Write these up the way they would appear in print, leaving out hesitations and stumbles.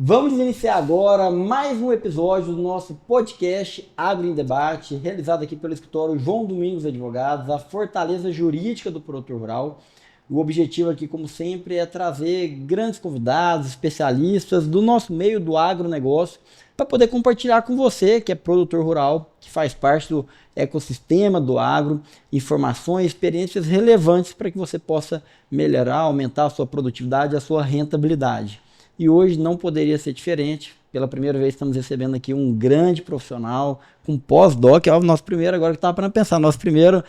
Vamos iniciar agora mais um episódio do nosso podcast Agro em Debate, realizado aqui pelo escritório João Domingos Advogados, a fortaleza jurídica do produtor rural. O objetivo aqui, como sempre, é trazer grandes convidados, especialistas do nosso meio do agronegócio, para poder compartilhar com você, que é produtor rural, que faz parte do ecossistema do agro, informações, experiências relevantes para que você possa melhorar, aumentar a sua produtividade, a sua rentabilidade. E hoje não poderia ser diferente. Pela primeira vez estamos recebendo aqui um grande profissional, com pós-doc, é o nosso primeiro, agora que estava para pensar, nosso primeiro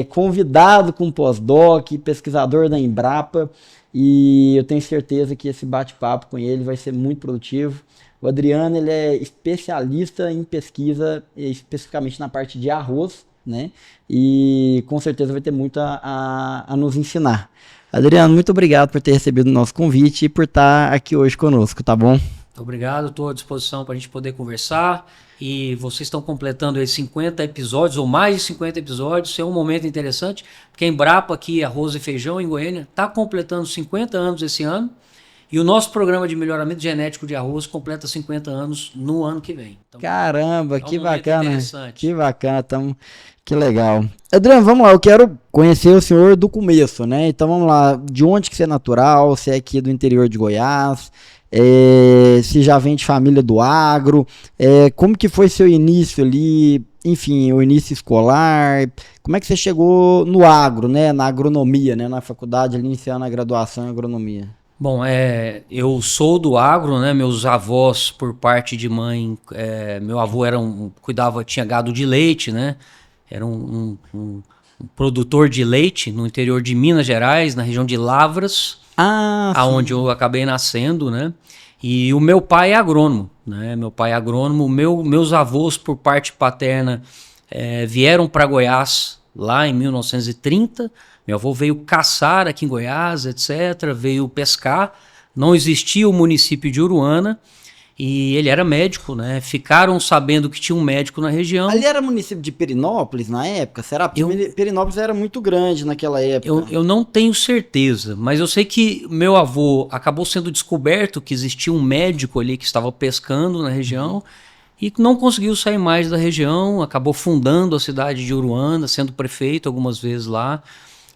convidado com pós-doc, pesquisador da Embrapa, e eu tenho certeza que esse bate-papo com ele vai ser muito produtivo. O Adriano, ele é especialista em pesquisa, especificamente na parte de arroz, né? E com certeza vai ter muito a nos ensinar. Adriano, muito obrigado por ter recebido o nosso convite e por estar aqui hoje conosco, tá bom? Obrigado, estou à disposição para a gente poder conversar. E vocês estão completando aí 50 episódios, ou mais de 50 episódios. Isso é um momento interessante, porque a Embrapa aqui, Arroz e Feijão, em Goiânia, está completando 50 anos esse ano. E o nosso programa de melhoramento genético de arroz completa 50 anos no ano que vem. Então, caramba, que bacana. interessante. Que bacana, que legal. Adriano, vamos lá, eu quero conhecer o senhor do começo, né? Então vamos lá, de onde que você é natural, se é aqui do interior de Goiás, se já vem de família do agro, como que foi seu início ali, enfim, o início escolar, como é que você chegou no agro, né? Na agronomia, né? Na faculdade, ali, iniciando a graduação em agronomia. Bom, eu sou do agro, né? Meus avós, por parte de mãe, meu avô tinha gado de leite, né? Era um produtor de leite no interior de Minas Gerais, na região de Lavras, aonde eu acabei nascendo, né? E o meu pai é agrônomo, né? Meu pai é agrônomo. Meus avós, por parte paterna, vieram para Goiás lá em 1930. Meu avô veio caçar aqui em Goiás, etc., veio pescar. Não existia o município de Uruana e ele era médico, né? Ficaram sabendo que tinha um médico na região. Ali era município de Perinópolis na época? Será? Perinópolis era muito grande naquela época. Eu não tenho certeza, mas eu sei que meu avô acabou sendo descoberto que existia um médico ali que estava pescando na região e não conseguiu sair mais da região, acabou fundando a cidade de Uruana, sendo prefeito algumas vezes lá.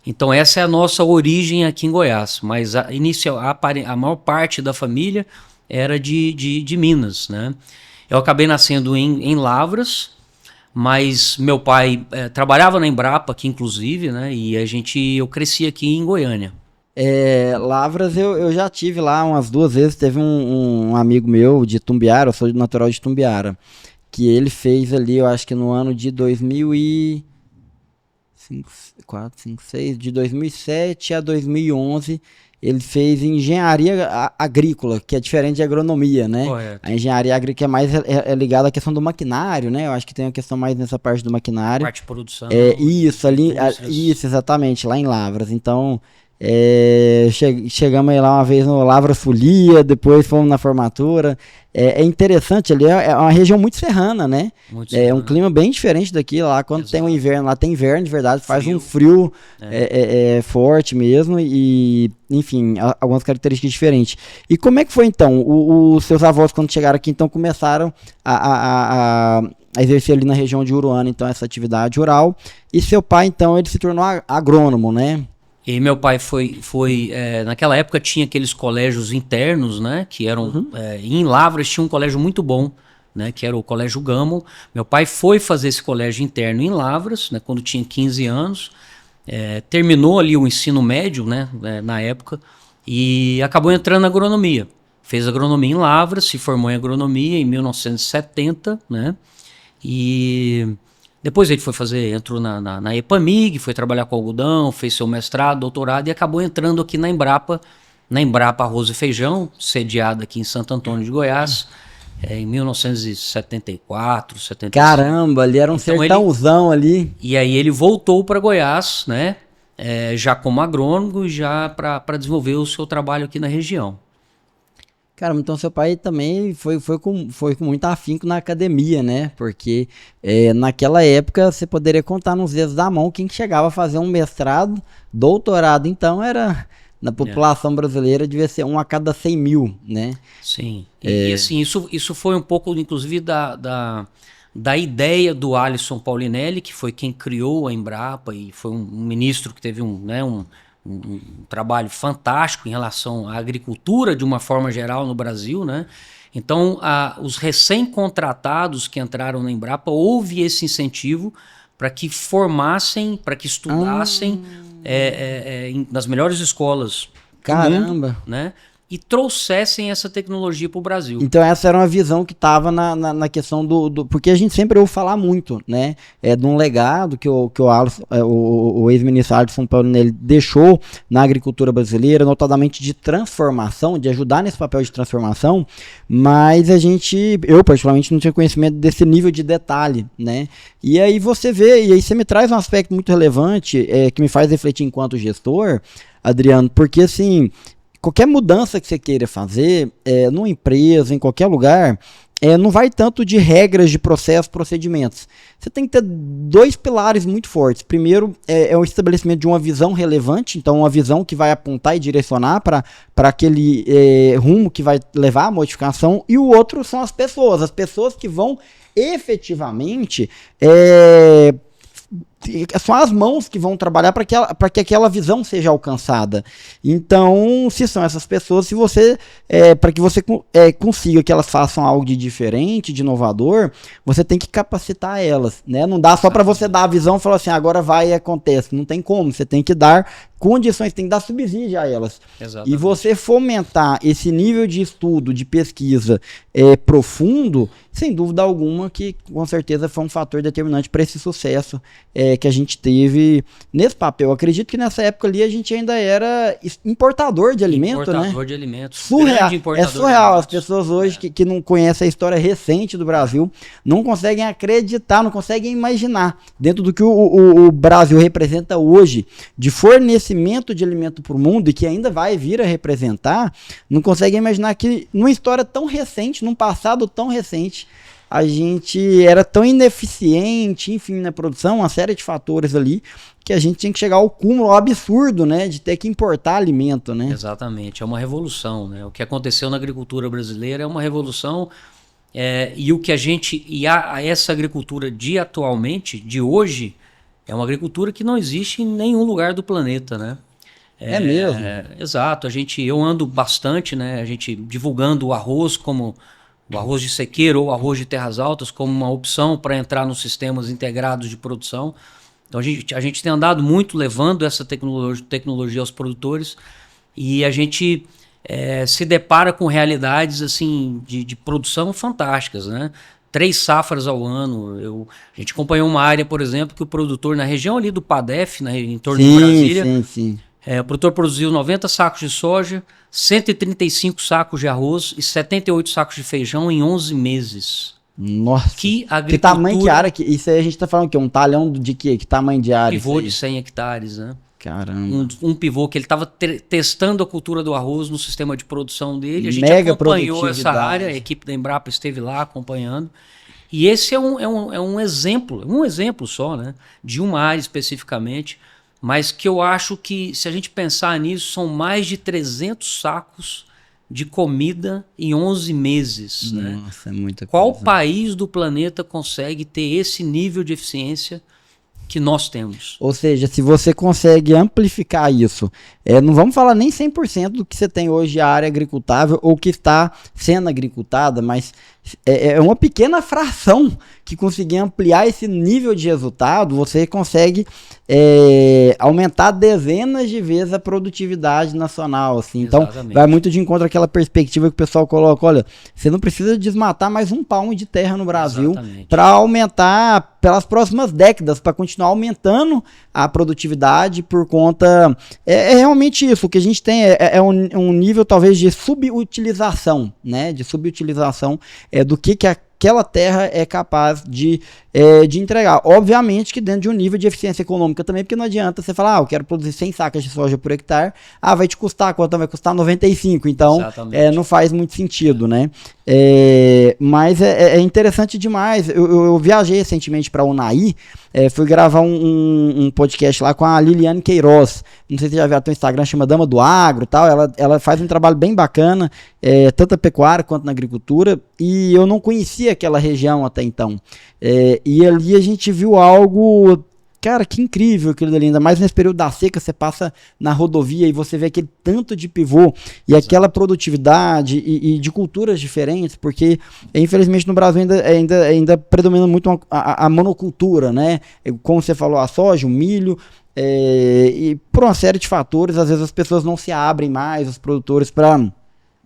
Então essa é a nossa origem aqui em Goiás, mas a maior parte da família era de Minas, né? Eu acabei nascendo em Lavras, mas meu pai trabalhava na Embrapa aqui, inclusive, né? E eu cresci aqui em Goiânia. Lavras eu já tive lá umas 2 vezes. Teve um amigo meu de Tumbiara, eu sou natural de Tumbiara, que ele fez ali, eu acho que no ano de 2006, de 2007 a 2011, ele fez engenharia agrícola, que é diferente de agronomia, né? Correto. A engenharia agrícola é mais ligada à questão do maquinário, né? Eu acho que tem a questão mais nessa parte do maquinário. Parte de produção. Isso, ali, isso, exatamente, lá em Lavras. Então, chegamos aí lá uma vez no Lavras Folia, depois fomos na formatura. É interessante, ali é uma região muito serrana, né? Um clima bem diferente daqui. Lá quando tem o inverno, lá tem inverno de verdade, faz um frio forte mesmo e, enfim, algumas características diferentes. E como é que foi então? Os seus avós, quando chegaram aqui, então começaram a exercer ali na região de Uruana, então, essa atividade rural. E seu pai, então, ele se tornou agrônomo, né? E meu pai naquela época tinha aqueles colégios internos, né, que eram, em Lavras tinha um colégio muito bom, né, que era o Colégio Gamo. Meu pai foi fazer esse colégio interno em Lavras, né, quando tinha 15 anos, terminou ali o ensino médio, né, na época, e acabou entrando na agronomia. Fez agronomia em Lavras, se formou em agronomia em 1970, né, e depois ele entrou na EPAMIG, foi trabalhar com algodão, fez seu mestrado, doutorado e acabou entrando aqui na Embrapa Arroz e Feijão, sediada aqui em Santo Antônio de Goiás, em 1974, 75. Caramba, ali era um sertãozão ali. E aí ele voltou para Goiás, né, já como agrônomo, já para desenvolver o seu trabalho aqui na região. Caramba, então seu pai também foi com muito afinco na academia, né? Porque naquela época você poderia contar nos dedos da mão quem chegava a fazer um mestrado, doutorado, então era na população brasileira devia ser 1 a cada 100 mil, né? Sim, e assim, isso foi um pouco, inclusive, da ideia do Alisson Paulinelli, que foi quem criou a Embrapa e foi um ministro que teve um trabalho fantástico em relação à agricultura de uma forma geral no Brasil, né? Então, os recém-contratados que entraram na Embrapa, houve esse incentivo para que formassem, para que estudassem nas melhores escolas do mundo, né? E trouxessem essa tecnologia para o Brasil. Então essa era uma visão que estava na questão porque a gente sempre ouve falar muito, né? De um legado que o ex-ministro Alisson Paulinelli deixou na agricultura brasileira, notadamente de transformação, de ajudar nesse papel de transformação, mas eu particularmente não tinha conhecimento desse nível de detalhe, né? E aí você me traz um aspecto muito relevante que me faz refletir enquanto gestor, Adriano, porque assim, qualquer mudança que você queira fazer, numa empresa, em qualquer lugar, não vai tanto de regras, de processos, procedimentos. Você tem que ter 2 pilares muito fortes. Primeiro, é o estabelecimento de uma visão relevante, então uma visão que vai apontar e direcionar para aquele rumo que vai levar à modificação. E o outro são as pessoas que vão efetivamente são as mãos que vão trabalhar para que aquela visão seja alcançada. Então, se são essas pessoas, para que você consiga que elas façam algo de diferente, de inovador, você tem que capacitar elas, né? Não dá só para você dar a visão e falar assim, agora vai e acontece. Não tem como, você tem que dar condições, tem que dar subsídio a elas. Exatamente. E você fomentar esse nível de estudo, de pesquisa profundo, sem dúvida alguma que com certeza foi um fator determinante para esse sucesso que a gente teve nesse papel. Eu acredito que nessa época ali a gente ainda era importador de alimento, né? Importador de alimentos. Surreal. É surreal. As pessoas hoje que não conhecem a história recente do Brasil não conseguem acreditar, não conseguem imaginar dentro do que o Brasil representa hoje de fornecimento de alimento para o mundo e que ainda vai vir a representar, não conseguem imaginar que numa história tão recente, num passado tão recente, a gente era tão ineficiente, enfim, na produção, uma série de fatores ali, que a gente tinha que chegar ao cúmulo, ao absurdo, né, de ter que importar alimento, né? Exatamente, é uma revolução, né? O que aconteceu na agricultura brasileira é uma revolução, e o que essa agricultura de hoje, é uma agricultura que não existe em nenhum lugar do planeta, né? É mesmo? Exato, eu ando bastante, né? A gente divulgando o arroz como o arroz de sequeiro ou arroz de terras altas como uma opção para entrar nos sistemas integrados de produção. Então a gente tem andado muito levando essa tecnologia aos produtores e a gente se depara com realidades assim de produção fantásticas, né? 3 safras ao ano. A gente acompanhou uma área, por exemplo, que o produtor na região ali do Padef, em torno de Brasília, sim. O produtor produziu 90 sacos de soja, 135 sacos de arroz e 78 sacos de feijão em 11 meses. Nossa. Que agricultura... Que tamanho de área? Isso aí a gente tá falando o quê? Um talhão de quê? Que tamanho de área? Pivô de 100 hectares, né? Caramba. Um pivô que ele estava testando a cultura do arroz no sistema de produção dele. A gente Mega acompanhou essa área, a equipe da Embrapa esteve lá acompanhando. E esse é um exemplo só, né? De uma área especificamente, mas que eu acho que, se a gente pensar nisso, são mais de 300 sacos de comida em 11 meses. Nossa, né? É muita coisa. Qual país do planeta consegue ter esse nível de eficiência que nós temos? Ou seja, se você consegue amplificar isso, não vamos falar nem 100% do que você tem hoje a área agricultável ou que está sendo agricultada, mas é uma pequena fração que conseguir ampliar esse nível de resultado, você consegue aumentar dezenas de vezes a produtividade nacional. Assim. Então, vai muito de encontro àquela perspectiva que o pessoal coloca, olha, você não precisa desmatar mais um palmo de terra no Brasil para aumentar pelas próximas décadas, para continuar aumentando a produtividade por conta... É realmente isso, o que a gente tem é um nível talvez de subutilização, né? De subutilização do que aquela terra é capaz de entregar. Obviamente que dentro de um nível de eficiência econômica também, porque não adianta você falar, eu quero produzir 100 sacas de soja por hectare, vai te custar quanto? Vai custar 95, então não faz muito sentido, né? Mas é interessante demais. Eu viajei recentemente para Unai, fui gravar um podcast lá com a Liliane Queiroz. Não sei se você já viu, ela tem um Instagram, chama Dama do Agro, tal. Ela faz um trabalho bem bacana, tanto na pecuária quanto na agricultura, e eu não conhecia aquela região até então. E ali a gente viu algo. Cara, que incrível aquilo ali, ainda mais nesse período da seca, você passa na rodovia e você vê aquele tanto de pivô e aquela produtividade e de culturas diferentes, porque infelizmente no Brasil ainda predomina muito a monocultura, né? Como você falou, a soja, o milho, e por uma série de fatores, às vezes as pessoas não se abrem mais, os produtores, para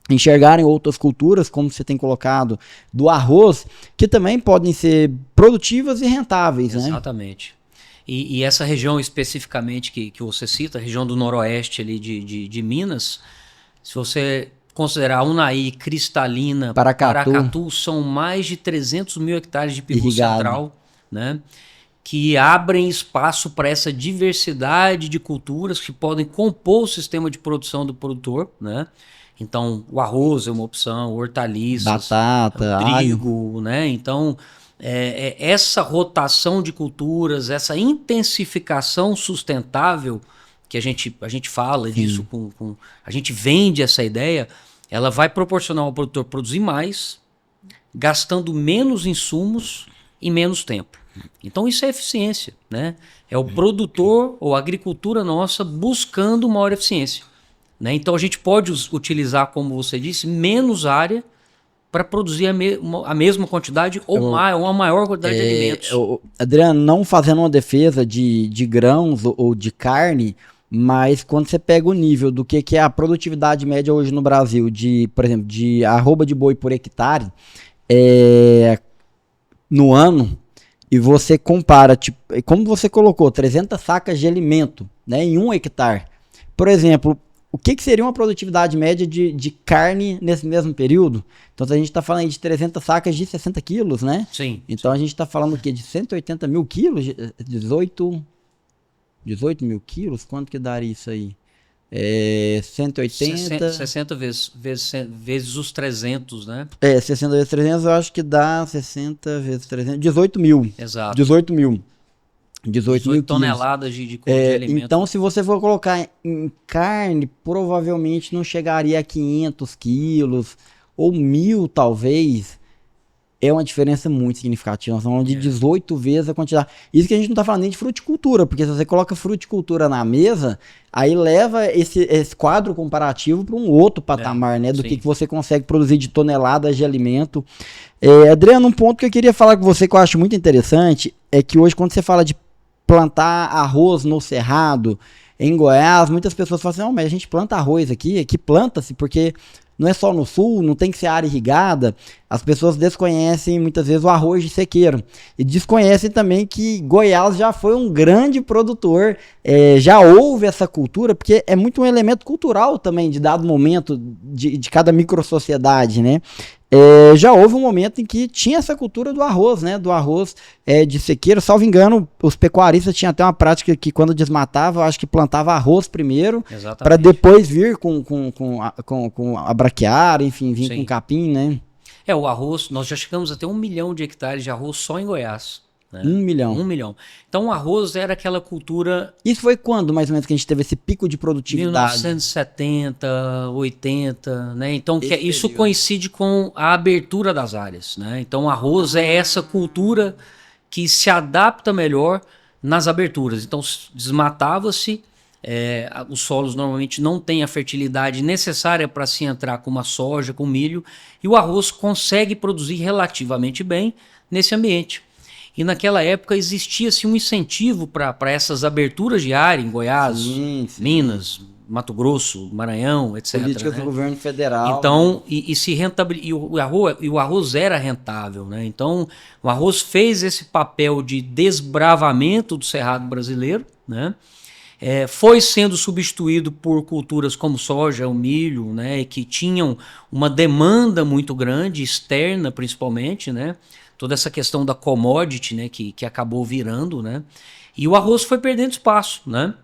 enxergarem outras culturas, como você tem colocado, do arroz, que também podem ser produtivas e rentáveis, né? Exatamente. E essa região especificamente que você cita, a região do noroeste ali de Minas, se você considerar Unai, Cristalina, Paracatu, são mais de 300 mil hectares de pivô central, né, que abrem espaço para essa diversidade de culturas que podem compor o sistema de produção do produtor, né? Então, o arroz é uma opção, hortaliças, batata, trigo, alho, né? Então, essa rotação de culturas, essa intensificação sustentável, que a gente fala disso, a gente vende essa ideia, ela vai proporcionar ao produtor produzir mais, gastando menos insumos e menos tempo. Então isso é eficiência, né? É o produtor ou a agricultura nossa buscando maior eficiência, né? Então a gente pode utilizar, como você disse, menos área para produzir a mesma quantidade ou uma maior quantidade de alimentos. Adriano, não fazendo uma defesa de grãos ou de carne, mas quando você pega o nível do que é a produtividade média hoje no Brasil, por exemplo, de arroba de boi por hectare, no ano, e você compara, tipo, como você colocou, 300 sacas de alimento, né, em 1 hectare. Por exemplo, o que seria uma produtividade média de carne nesse mesmo período? Então, a gente está falando aí de 300 sacas de 60 quilos, né? Sim. Então, a gente está falando o quê? De 180 mil quilos? 18 mil quilos? Quanto que daria isso aí? 180... 60 vezes os 300, né? 60 vezes 300, eu acho que dá 60 vezes 300, 18 mil. Exato. 18 mil. 18 mil toneladas de alimento. Então, se você for colocar em carne, provavelmente não chegaria a 500 quilos, ou 1.000 talvez. É uma diferença muito significativa. Nós estamos falando de 18 vezes a quantidade. Isso que a gente não está falando nem de fruticultura, porque se você coloca fruticultura na mesa, aí leva esse quadro comparativo para um outro patamar, né? Do que você consegue produzir de toneladas de alimento. Adriano, um ponto que eu queria falar com você que eu acho muito interessante é que hoje, quando você fala de plantar arroz no cerrado, em Goiás, muitas pessoas falam assim, não, mas a gente planta arroz aqui planta-se, porque não é só no sul, não tem que ser área irrigada. As pessoas desconhecem muitas vezes o arroz de sequeiro. E desconhecem também que Goiás já foi um grande produtor, já houve essa cultura, porque é muito um elemento cultural também, de dado momento de cada microsociedade, né? Já houve um momento em que tinha essa cultura do arroz, né? Do arroz de sequeiro. Salvo engano, os pecuaristas tinham até uma prática que quando desmatava, eu acho que plantava arroz primeiro, para depois vir com a braquiária, enfim, vir com capim, né? O arroz, nós já chegamos a ter 1 milhão de hectares de arroz só em Goiás. Né? 1 milhão. 1 milhão. Então o arroz era aquela cultura... Isso foi quando, mais ou menos, que a gente teve esse pico de produtividade? 1970, 80, né? Então isso coincide com a abertura das áreas, né? Então o arroz é essa cultura que se adapta melhor nas aberturas. Então desmatava-se, os solos normalmente não têm a fertilidade necessária para se entrar com uma soja, com milho, e o arroz consegue produzir relativamente bem nesse ambiente. E naquela época existia-se um incentivo para essas aberturas de área em Goiás, Minas, Mato Grosso, Maranhão, etc. Políticas do governo federal. Então, o arroz era rentável, né? Então, o arroz fez esse papel de desbravamento do cerrado brasileiro, né? Foi sendo substituído por culturas como soja, o milho, né? Que tinham uma demanda muito grande, externa principalmente, né? Toda essa questão da commodity, né, que acabou virando, né? E o arroz foi perdendo espaço, né?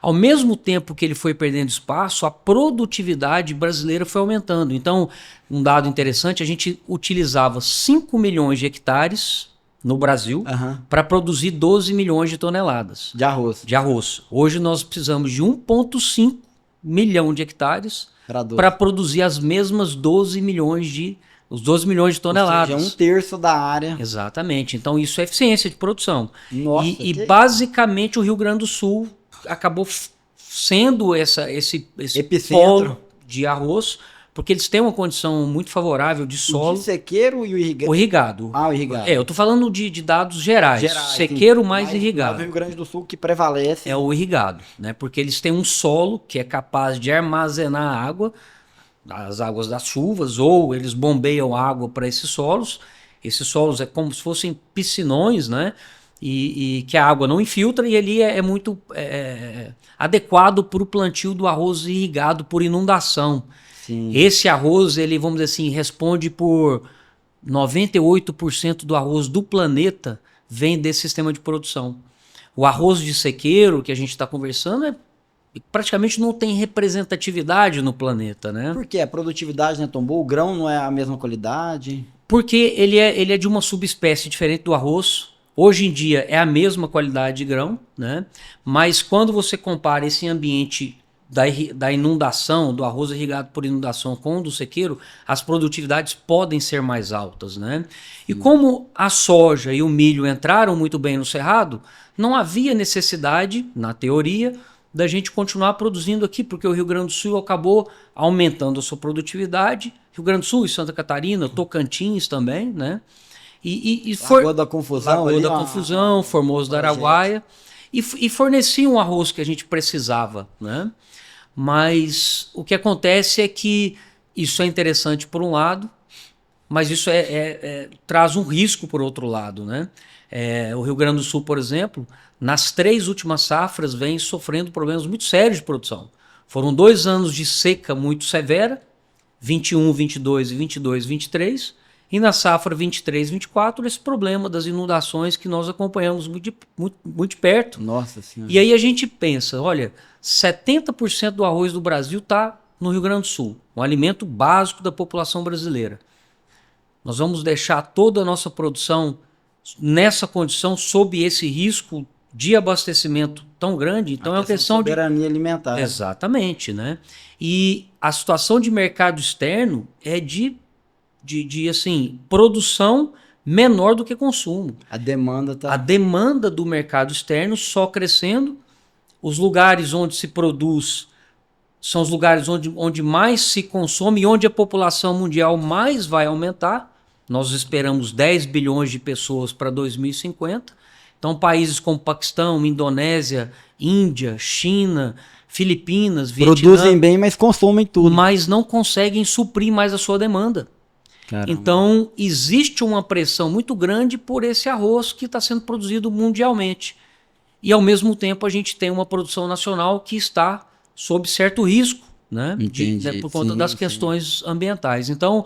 Ao mesmo tempo que ele foi perdendo espaço, a produtividade brasileira foi aumentando. Então, um dado interessante, a gente utilizava 5 milhões de hectares no Brasil para produzir 12 milhões de toneladas de arroz. Hoje nós precisamos de 1,5 milhão de hectares para produzir as mesmas 12 milhões de toneladas. Ou seja, 1/3 da área. Exatamente. Então isso é eficiência de produção. Nossa, e basicamente o Rio Grande do Sul acabou sendo esse polo de arroz, porque eles têm uma condição muito favorável de solo. O de sequeiro e o irrigado? O irrigado. O irrigado. Eu tô falando de dados gerais. Sequeiro mais irrigado. O Rio Grande do Sul que prevalece. É o irrigado, né? Porque eles têm um solo que é capaz de armazenar água, as águas das chuvas, ou eles bombeiam água para esses solos. Esses solos é como se fossem piscinões, né? E que a água não infiltra, e ali é muito adequado para o plantio do arroz irrigado por inundação. Sim. Esse arroz, ele, vamos dizer assim, responde por 98% do arroz do planeta vem desse sistema de produção. O arroz de sequeiro que a gente está conversando praticamente não tem representatividade no planeta, né? Por quê? A produtividade não é tão boa? O grão não é a mesma qualidade? Porque ele é de uma subespécie diferente do arroz. Hoje em dia é a mesma qualidade de grão, né? Mas quando você compara esse ambiente da inundação, do arroz irrigado por inundação com o do sequeiro, as produtividades podem ser mais altas, né? E como a soja e o milho entraram muito bem no cerrado, não havia necessidade, na teoria, da gente continuar produzindo aqui, porque o Rio Grande do Sul acabou aumentando a sua produtividade. Rio Grande do Sul e Santa Catarina, Tocantins também, né? Lagoa da Confusão. Lagoa da Confusão, Formoso da Araguaia. E fornecia um arroz que a gente precisava, né? Mas o que acontece é que isso é interessante por um lado, mas isso traz um risco por outro lado, né? O Rio Grande do Sul, por exemplo, nas 3 últimas safras vem sofrendo problemas muito sérios de produção. Foram 2 anos de seca muito severa, 21, 22 e 22, 23, e na safra 23, 24, esse problema das inundações que nós acompanhamos muito de perto. Nossa Senhora. E aí a gente pensa, olha, 70% do arroz do Brasil está no Rio Grande do Sul, um alimento básico da população brasileira. Nós vamos deixar toda a nossa produção nessa condição, sob esse risco de abastecimento tão grande. Então é uma questão de soberania alimentar. Exatamente, né? E a situação de mercado externo é de assim, produção menor do que consumo. A demanda do mercado externo só crescendo. Os lugares onde se produz são os lugares onde mais se consome e onde a população mundial mais vai aumentar. Nós esperamos 10 bilhões de pessoas para 2050. Então, países como Paquistão, Indonésia, Índia, China, Filipinas, Vietnã... Produzem bem, mas consomem tudo. Mas não conseguem suprir mais a sua demanda. Caramba. Então, existe uma pressão muito grande por esse arroz que está sendo produzido mundialmente. E, ao mesmo tempo, a gente tem uma produção nacional que está sob certo risco, né? Entendi. Por conta das questões ambientais. Então,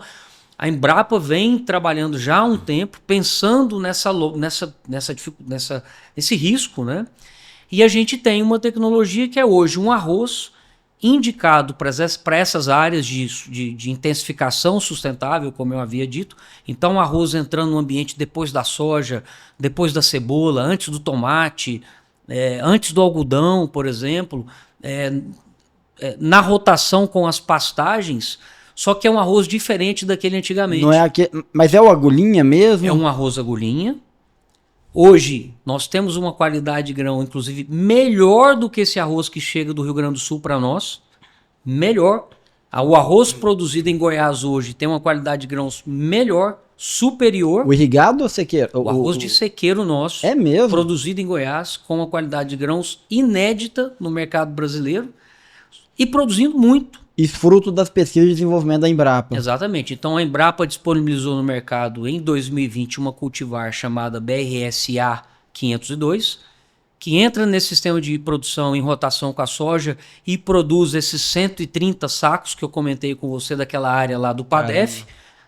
a Embrapa vem trabalhando já há um tempo, pensando nesse risco, né? E a gente tem uma tecnologia que é hoje um arroz indicado para essas áreas de intensificação sustentável, como eu havia dito. Então, o arroz entrando no ambiente depois da soja, depois da cebola, antes do tomate, antes do algodão, por exemplo, na rotação com as pastagens, só que é um arroz diferente daquele antigamente. Não é mas é o agulhinha mesmo? É um arroz agulhinha. Hoje, nós temos uma qualidade de grão, inclusive, melhor do que esse arroz que chega do Rio Grande do Sul para nós. Melhor. O arroz produzido em Goiás hoje tem uma qualidade de grãos melhor, superior. O irrigado ou sequeiro? O arroz de sequeiro nosso. É mesmo? Produzido em Goiás, com uma qualidade de grãos inédita no mercado brasileiro. E produzindo muito. E fruto das pesquisas de desenvolvimento da Embrapa. Exatamente. Então a Embrapa disponibilizou no mercado em 2020 uma cultivar chamada BRSA 502, que entra nesse sistema de produção em rotação com a soja e produz esses 130 sacos que eu comentei com você daquela área lá do PADEF.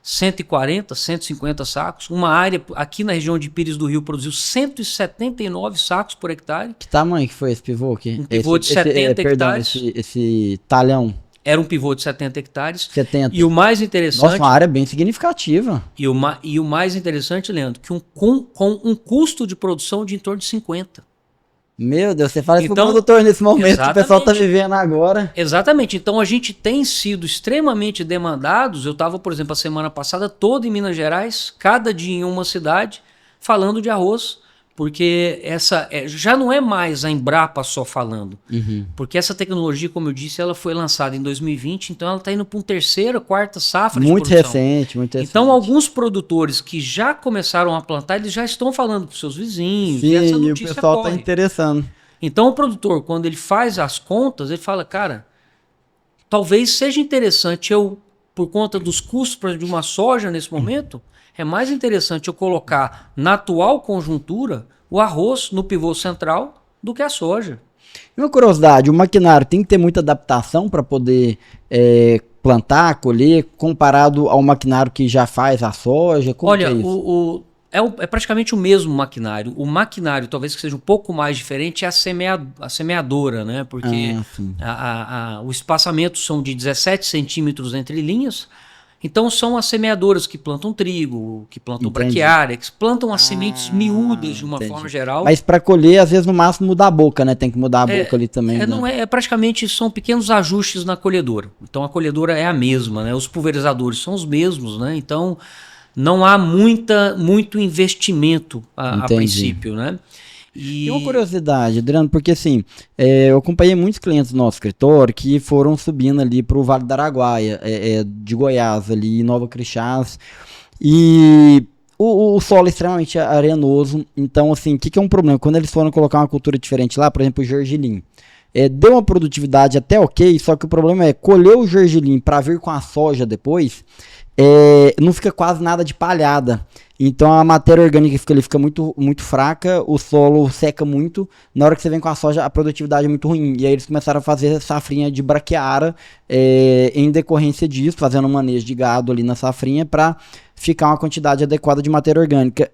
140, 150 sacos. Uma área aqui na região de Pires do Rio produziu 179 sacos por hectare. Que tamanho que foi esse pivô aqui? Um pivô de 70 hectares. Perdão, esse talhão. Era um pivô de 70 hectares. 70. E o mais interessante... Nossa, uma área bem significativa. E o mais interessante, Leandro, que com um custo de produção de em torno de 50. Meu Deus, você fala isso Então, pro produtor nesse momento exatamente, que o pessoal tá vivendo agora. Exatamente. Então a gente tem sido extremamente demandados. Eu estava, por exemplo, a semana passada toda em Minas Gerais, cada dia em uma cidade, falando de arroz. Porque já não é mais a Embrapa só falando. Porque essa tecnologia, como eu disse, ela foi lançada em 2020, então ela está indo para uma terceira, quarta safra de produção. Muito recente. Então alguns produtores que já começaram a plantar, eles já estão falando para os seus vizinhos. Sim, e essa e o notícia pessoal corre. está interessando. Então o produtor, quando ele faz as contas, ele fala, cara, talvez seja interessante eu, por conta dos custos por exemplo, de uma soja nesse momento, é mais interessante eu colocar na atual conjuntura o arroz no pivô central do que a soja. E uma curiosidade, o maquinário tem que ter muita adaptação para poder plantar, colher, comparado ao maquinário que já faz a soja? Como Olha, que é isso? É praticamente o mesmo maquinário. O maquinário, talvez que seja um pouco mais diferente, é a semeadora, né? Porque o espaçamento são de 17 centímetros entre linhas. Então são as semeadoras que plantam trigo, que plantam braquiária, que plantam as sementes miúdas de uma forma geral. Mas para colher, às vezes no máximo mudar a boca, né? Tem que mudar a boca ali também. Né? Não praticamente são pequenos ajustes na colhedora. Então a colhedora é a mesma, né? Os pulverizadores são os mesmos, né? Então não há muito investimento a princípio, né? E uma curiosidade, Adriano, porque assim, eu acompanhei muitos clientes do nosso escritório que foram subindo ali para o Vale do Araguaia, de Goiás, ali, Nova Crixás, e o solo é extremamente arenoso, então assim, o que é um problema? Quando eles foram colocar uma cultura diferente lá, por exemplo, o gergelim, deu uma produtividade até ok, só que o problema é colher o gergelim para vir com a soja depois, não fica quase nada de palhada. Então a matéria orgânica fica muito, muito fraca, o solo seca muito. Na hora que você vem com a soja, a produtividade é muito ruim. E aí eles começaram a fazer safrinha de braquiara em decorrência disso, fazendo um manejo de gado ali na safrinha para ficar uma quantidade adequada de matéria orgânica.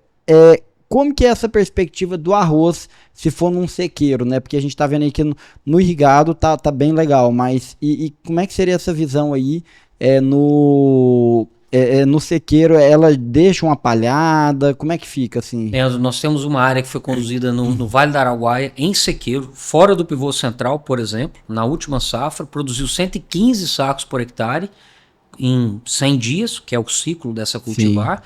Como que é essa perspectiva do arroz se for num sequeiro, né? Porque a gente tá vendo aí que no irrigado tá bem legal, mas e como é que seria essa visão aí no sequeiro? Ela deixa uma palhada? Como é que fica assim? Nós temos uma área que foi conduzida no Vale do Araguaia, em sequeiro, fora do pivô central, por exemplo, na última safra, produziu 115 sacos por hectare em 100 dias, que é o ciclo dessa cultivar. Sim.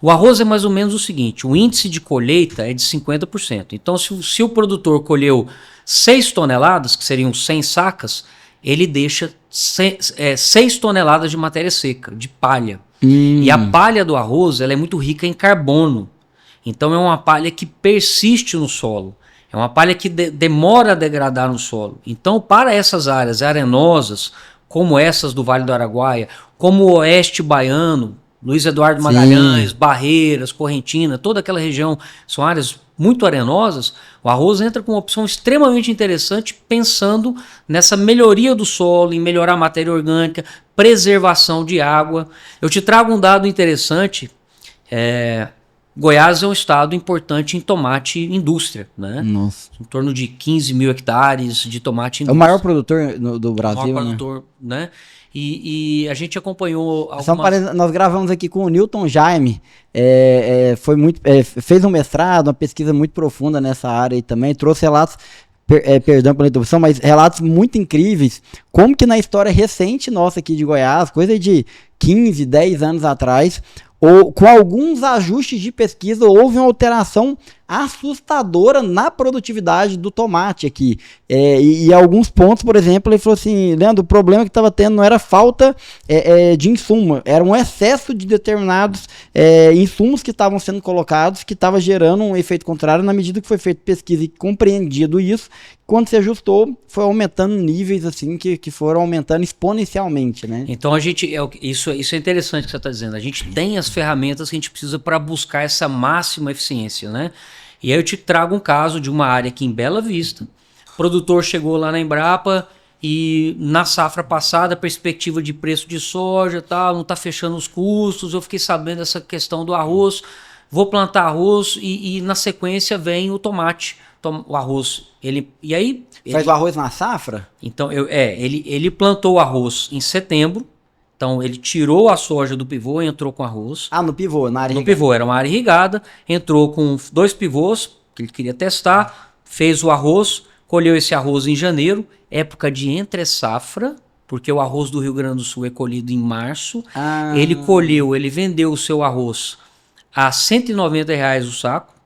O arroz é mais ou menos o seguinte, o índice de colheita é de 50%. Então, se o produtor colheu 6 toneladas, que seriam 100 sacas, ele deixa 6 toneladas de matéria seca, de palha. E a palha do arroz ela é muito rica em carbono. Então é uma palha que persiste no solo. É uma palha que demora a degradar no solo. Então, para essas áreas arenosas, como essas do Vale do Araguaia, como o Oeste Baiano, Luiz Eduardo Magalhães, Barreiras, Correntina, toda aquela região, são áreas muito arenosas, o arroz entra com uma opção extremamente interessante pensando nessa melhoria do solo, em melhorar a matéria orgânica, preservação de água. Eu te trago um dado interessante, Goiás é um estado importante em tomate indústria, né? Nossa. Em torno de 15 mil hectares de tomate indústria. É o maior produtor do Brasil, o maior produtor, né? E a gente acompanhou nós gravamos aqui com o Newton Jaime, fez um mestrado, uma pesquisa muito profunda nessa área aí também, trouxe relatos, perdão pela interrupção, mas relatos muito incríveis, como que na história recente nossa aqui de Goiás, coisa de 15, 10 anos atrás, ou com alguns ajustes de pesquisa, houve uma alteração assustadora na produtividade do tomate aqui. E alguns pontos, por exemplo, ele falou assim, Leandro, o problema que estava tendo não era falta de insumo, era um excesso de determinados insumos que estavam sendo colocados, que estava gerando um efeito contrário. Na medida que foi feita pesquisa e compreendido isso, quando se ajustou, foi aumentando níveis assim que foram aumentando exponencialmente, né? Então isso é interessante que você está dizendo. A gente tem as ferramentas que a gente precisa para buscar essa máxima eficiência, né? E aí eu te trago um caso de uma área aqui em Bela Vista. O produtor chegou lá na Embrapa E na safra passada, a perspectiva de preço de soja, tal, não está fechando os custos. Eu fiquei sabendo dessa questão do arroz. Vou plantar arroz e na sequência vem o tomate. O arroz. E aí. Faz o arroz na safra? Então, ele plantou o arroz em setembro. Então, ele tirou a soja do pivô e entrou com arroz. Ah, no pivô, na área No irrigada. pivô, era uma área irrigada. Entrou com 2 pivôs, que ele queria testar. Fez o arroz, colheu esse arroz em janeiro, época de entre safra, porque o arroz do Rio Grande do Sul é colhido em março. Ah. Ele vendeu o seu arroz a R$190 o saco.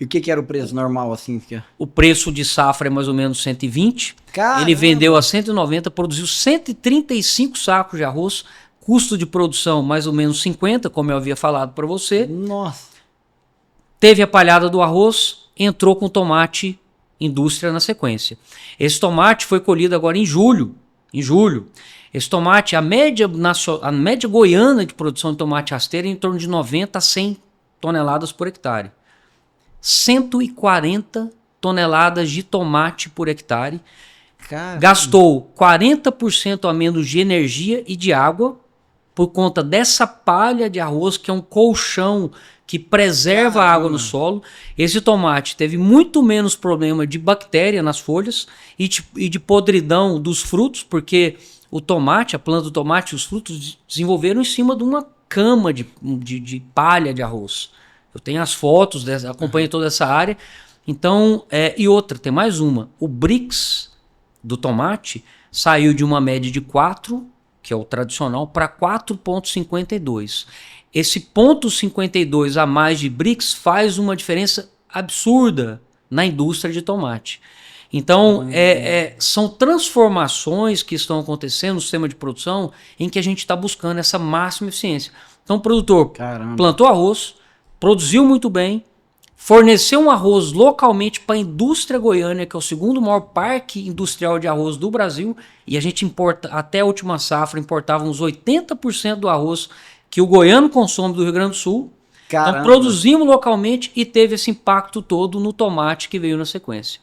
E o que era o preço normal, assim? O preço de safra é mais ou menos 120. Caramba. Ele vendeu a 190, produziu 135 sacos de arroz, custo de produção mais ou menos 50, como eu havia falado para você. Nossa. Teve a palhada do arroz, entrou com tomate indústria na sequência. Esse tomate foi colhido agora em julho. Esse tomate, a média goiana de produção de tomate rasteiro é em torno de 90 a 100 toneladas por hectare. 140 toneladas de tomate por hectare. Caramba. Gastou 40% a menos de energia e de água por conta dessa palha de arroz, que é um colchão que preserva a água no solo. Esse tomate teve muito menos problema de bactéria nas folhas e de podridão dos frutos, porque o tomate, a planta do tomate, os frutos desenvolveram em cima de uma cama de palha de arroz. Eu tenho as fotos, acompanho toda essa área. Então, e outra, tem mais uma. O Brix do tomate saiu de uma média de 4, que é o tradicional, para 4,52. Esse 0,52 a mais de Brix faz uma diferença absurda na indústria de tomate. Então, são transformações que estão acontecendo no sistema de produção em que a gente está buscando essa máxima eficiência. Então, o produtor plantou arroz, produziu muito bem, forneceu um arroz localmente para a indústria goiana, que é o segundo maior parque industrial de arroz do Brasil, e a gente importa, até a última safra, importava uns 80% do arroz que o goiano consome do Rio Grande do Sul. Caramba. Então produzimos localmente e teve esse impacto todo no tomate que veio na sequência.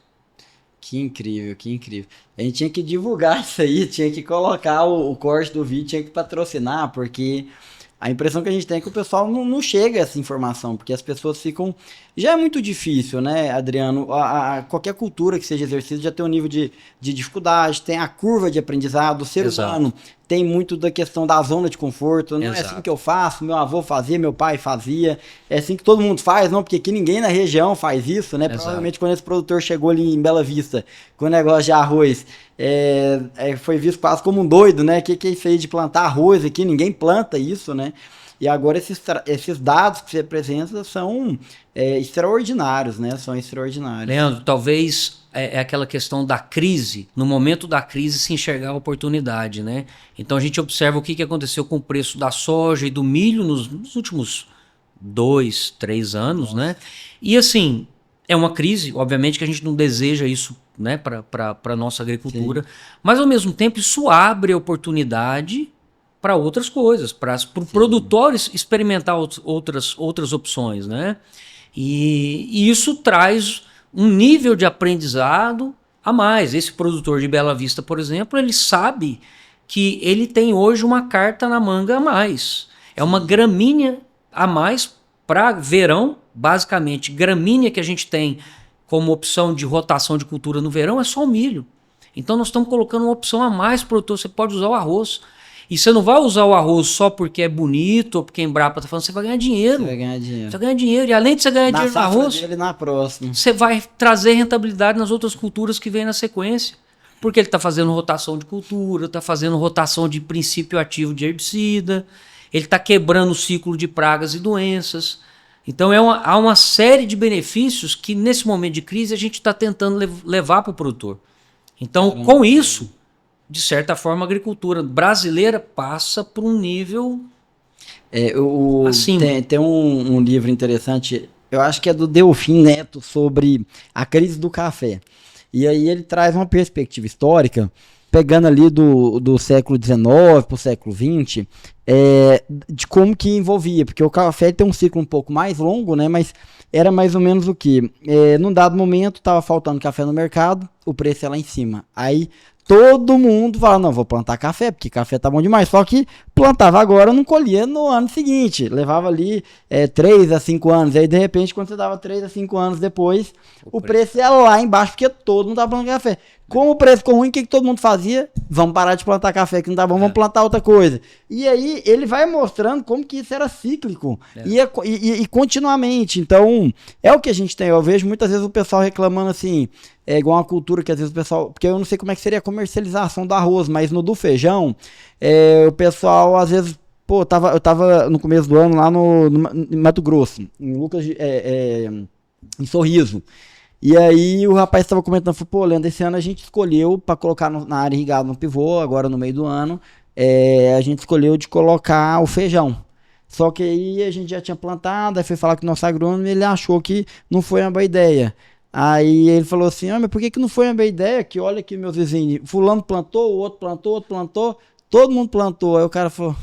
Que incrível, que incrível. A gente tinha que divulgar isso aí, tinha que colocar o corte do vídeo, tinha que patrocinar, porque a impressão que a gente tem é que o pessoal não chega a essa informação, porque as pessoas ficam... Já é muito difícil, né, Adriano? Qualquer cultura que seja exercida já tem um nível de dificuldade, tem a curva de aprendizado, o ser humano tem muito da questão da zona de conforto, não é assim que eu faço, meu avô fazia, meu pai fazia, é assim que todo mundo faz, não, porque aqui ninguém na região faz isso, né? Provavelmente quando esse produtor chegou ali em Bela Vista com o negócio de arroz, foi visto quase como um doido, né? Que é isso aí de plantar arroz aqui? Ninguém planta isso, né? E agora esses dados que você apresenta são extraordinários, né? São extraordinários. Leandro, talvez é aquela questão da crise, no momento da crise se enxergar a oportunidade, né? Então a gente observa o que aconteceu com o preço da soja e do milho nos últimos 2, 3 anos, né? E assim, é uma crise, obviamente que a gente não deseja isso, né, para a nossa agricultura, sim, mas ao mesmo tempo isso abre a oportunidade para outras coisas, para o produtor experimentar outras opções, né? E isso traz um nível de aprendizado a mais. Esse produtor de Bela Vista, por exemplo, ele sabe que ele tem hoje uma carta na manga a mais. É uma gramínea a mais para verão, basicamente. Gramínea que a gente tem como opção de rotação de cultura no verão é só o milho. Então nós estamos colocando uma opção a mais para o produtor. Você pode usar o arroz. E você não vai usar o arroz só porque é bonito ou porque a Embrapa está falando, você vai ganhar dinheiro. Você vai ganhar dinheiro. Você vai ganhar dinheiro. E além de você ganhar dinheiro no arroz, dele, na próxima, você vai trazer rentabilidade nas outras culturas que vêm na sequência. Porque ele está fazendo rotação de cultura, está fazendo rotação de princípio ativo de herbicida, ele está quebrando o ciclo de pragas e doenças. Então há uma série de benefícios que nesse momento de crise a gente está tentando levar para o produtor. Então, com isso, de certa forma, a agricultura brasileira passa por um nível acima. Tem um livro interessante, eu acho que é do Delfim Neto, sobre a crise do café. E aí ele traz uma perspectiva histórica, pegando ali do século XIX para o século XX, de como que envolvia, porque o café tem um ciclo um pouco mais longo, né? Mas era mais ou menos o que? Num dado momento estava faltando café no mercado, o preço é lá em cima. Aí todo mundo fala, não, vou plantar café, porque café tá bom demais. Só que plantava agora, não colhia no ano seguinte. Levava ali 3 a 5 anos. Aí, de repente, quando você dava 3 a 5 anos depois, o preço ia lá embaixo, porque todo mundo tava plantando café. Como o preço ficou ruim, o que todo mundo fazia? Vamos parar de plantar café, que não tá bom, vamos plantar outra coisa. E aí, ele vai mostrando como que isso era cíclico. E continuamente. Então, é o que a gente tem. Eu vejo muitas vezes o pessoal reclamando assim, é igual uma cultura que às vezes o pessoal... Porque eu não sei como é que seria a comercialização do arroz, mas no do feijão, o pessoal às vezes... Pô, eu tava no começo do ano lá no Mato Grosso, em Lucas, em Sorriso. E aí o rapaz estava comentando, falou, pô, Leandro, esse ano a gente escolheu para colocar na área irrigada no pivô, agora no meio do ano, a gente escolheu de colocar o feijão. Só que aí a gente já tinha plantado, aí foi falar com o nosso agrônomo e ele achou que não foi uma boa ideia. Aí ele falou assim, mas por que não foi uma boa ideia? Que olha aqui meus vizinhos, fulano plantou, o outro plantou, todo mundo plantou. Aí o cara falou,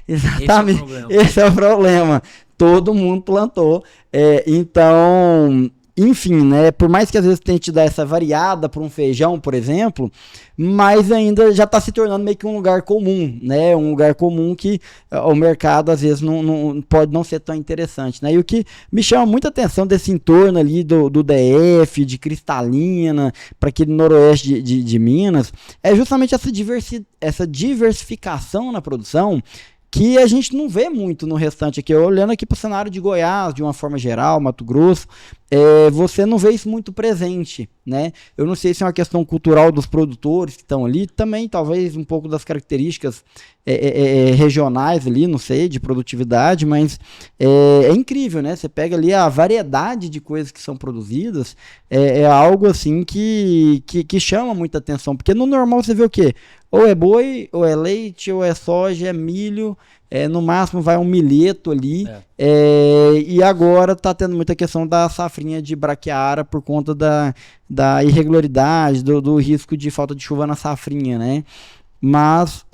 exatamente, esse é o problema. Todo mundo plantou. Então, enfim, né? Por mais que às vezes tente dar essa variada para um feijão, por exemplo, mas ainda já está se tornando meio que um lugar comum, né? Um lugar comum que o mercado às vezes não pode não ser tão interessante, né? E o que me chama muita atenção desse entorno ali do DF, de Cristalina, para aquele noroeste de Minas, é justamente essa diversificação na produção que a gente não vê muito no restante aqui. Olhando aqui para o cenário de Goiás, de uma forma geral, Mato Grosso, você não vê isso muito presente, né? Eu não sei se é uma questão cultural dos produtores que estão ali, também talvez um pouco das características regionais ali, não sei, de produtividade, mas é incrível, né? Você pega ali a variedade de coisas que são produzidas, é algo assim que chama muita atenção, porque no normal você vê o quê? Ou é boi, ou é leite, ou é soja, é milho, no máximo vai um milheto ali, e agora está tendo muita questão da safrinha de braquiara por conta da irregularidade, do risco de falta de chuva na safrinha, né? Mas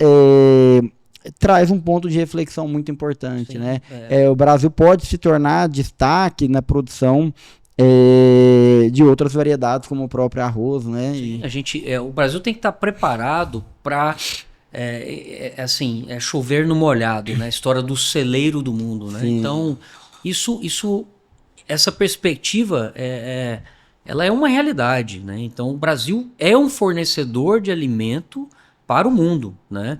traz um ponto de reflexão muito importante, sim, né? O Brasil pode se tornar destaque na produção de outras variedades, como o próprio arroz, né? O Brasil tem que estar preparado para chover no molhado, né? A história do celeiro do mundo, né? Sim. Então, essa perspectiva ela é uma realidade, né? Então, o Brasil é um fornecedor de alimento para o mundo, né?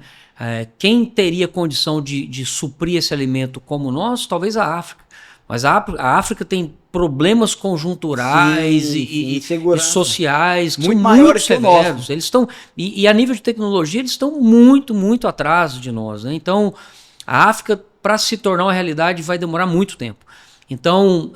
Quem teria condição de suprir esse alimento como nós? Talvez a África. Mas a África tem problemas conjunturais e sociais que muito são muito severos. Eles estão e a nível de tecnologia eles estão muito, muito atrás de nós, né? Então a África, para se tornar uma realidade, vai demorar muito tempo. Então,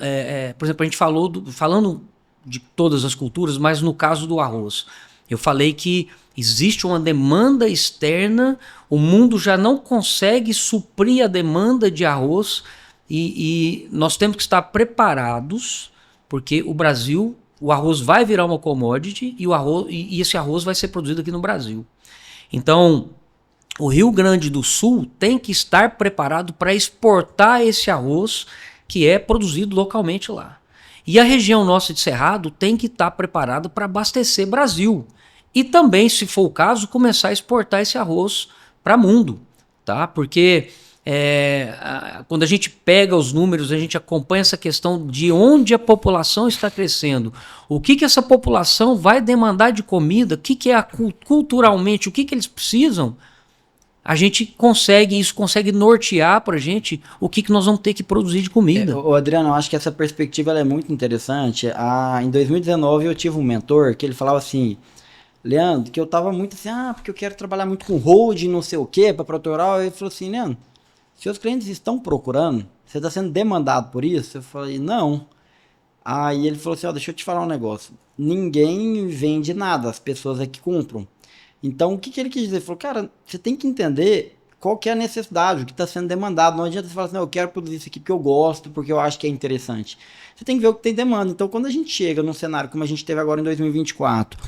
por exemplo, a gente falando de todas as culturas, mas no caso do arroz, eu falei que existe uma demanda externa, o mundo já não consegue suprir a demanda de arroz. E nós temos que estar preparados, porque o arroz vai virar uma commodity e esse arroz vai ser produzido aqui no Brasil. Então, o Rio Grande do Sul tem que estar preparado para exportar esse arroz que é produzido localmente lá. E a região nossa de Cerrado tem que estar preparada para abastecer Brasil. E também, se for o caso, começar a exportar esse arroz para o mundo, tá? Porque quando a gente pega os números, a gente acompanha essa questão de onde a população está crescendo, o que essa população vai demandar de comida, o que culturalmente, o que eles precisam, a gente consegue nortear para a gente o que nós vamos ter que produzir de comida. Adriano, eu acho que essa perspectiva ela é muito interessante. Em 2019 eu tive um mentor que ele falava assim, Leandro, que eu tava muito assim, porque eu quero trabalhar muito com holding, não sei o que, para produtoral. Ele falou assim, Leandro, seus clientes estão procurando? Você está sendo demandado por isso? Eu falei, não. Aí ele falou assim, deixa eu te falar um negócio. Ninguém vende nada, as pessoas é que compram. Então, o que ele quis dizer? Ele falou, cara, você tem que entender qual que é a necessidade, o que está sendo demandado. Não adianta você falar assim, eu quero produzir isso aqui porque eu gosto, porque eu acho que é interessante. Você tem que ver o que tem demanda. Então, quando a gente chega num cenário como a gente teve agora em 2024,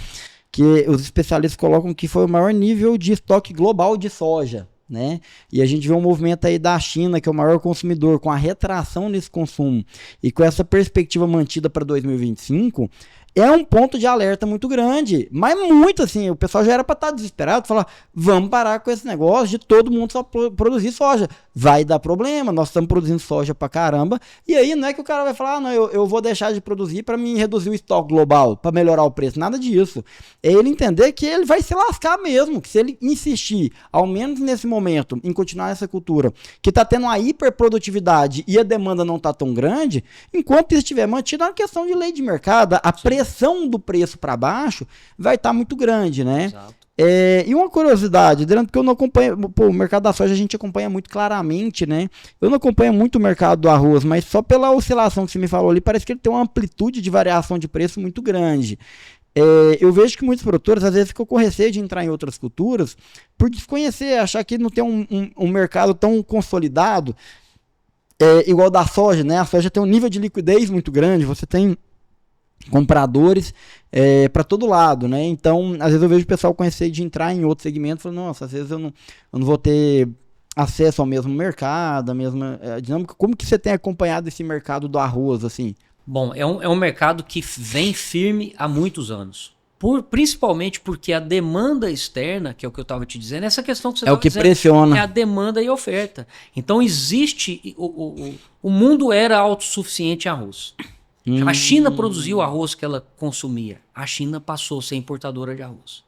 que os especialistas colocam que foi o maior nível de estoque global de soja, né? E a gente vê um movimento aí da China, que é o maior consumidor, com a retração nesse consumo e com essa perspectiva mantida para 2025, é um ponto de alerta muito grande, mas muito assim, o pessoal já era para estar desesperado, falar, vamos parar com esse negócio de todo mundo só produzir soja, vai dar problema, nós estamos produzindo soja pra caramba, e aí não é que o cara vai falar, ah, não, eu vou deixar de produzir para me reduzir o estoque global, para melhorar o preço, nada disso, é ele entender que ele vai se lascar mesmo, que se ele insistir, ao menos nesse momento, em continuar nessa cultura, que tá tendo uma hiperprodutividade e a demanda não tá tão grande, enquanto isso estiver mantido, é uma questão de lei de mercado, a pressão do preço para baixo vai estar muito grande, né? Exato. E uma curiosidade, porque eu não acompanho, o mercado da soja a gente acompanha muito claramente, né? Eu não acompanho muito o mercado do arroz, mas só pela oscilação que você me falou ali, parece que ele tem uma amplitude de variação de preço muito grande. Eu vejo que muitos produtores às vezes ficam com receio de entrar em outras culturas por desconhecer, achar que não tem um mercado tão consolidado, igual da soja, né? A soja tem um nível de liquidez muito grande, você tem compradores para todo lado, né? Então, às vezes eu vejo o pessoal com receio de entrar em outro segmento, falando, nossa, às vezes eu não vou ter acesso ao mesmo mercado, a mesma dinâmica. Como que você tem acompanhado esse mercado do arroz, assim? Bom, é um mercado que vem firme há muitos anos. Principalmente porque a demanda externa, que é o que eu estava te dizendo, essa questão que você estava dizendo, pressiona. é a demanda e a oferta. Então existe, o mundo era autossuficiente em arroz. A China produziu o arroz que ela consumia. A China passou a ser importadora de arroz.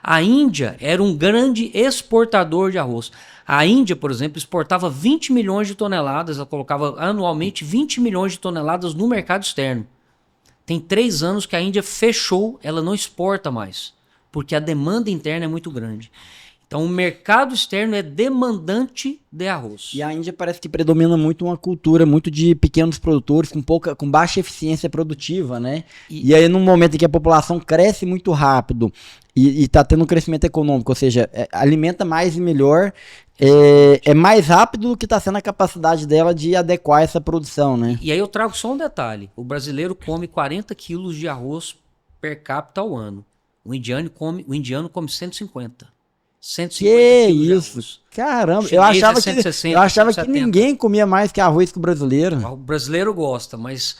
A Índia era um grande exportador de arroz. A Índia, por exemplo, exportava 20 milhões de toneladas, ela colocava anualmente 20 milhões de toneladas no mercado externo. Tem 3 anos que a Índia fechou, ela não exporta mais, porque a demanda interna é muito grande. Então o mercado externo é demandante de arroz. E a Índia parece que predomina muito uma cultura muito de pequenos produtores com baixa eficiência produtiva, né? E aí num momento em que a população cresce muito rápido e está tendo um crescimento econômico, ou seja, alimenta mais e melhor, é mais rápido do que está sendo a capacidade dela de adequar essa produção, né? E aí eu trago só um detalhe, o brasileiro come 40 quilos de arroz per capita ao ano, o indiano come 150. 150 quilos isso? De arroz. Caramba, eu achava que ninguém comia mais que arroz que o brasileiro. O brasileiro gosta, mas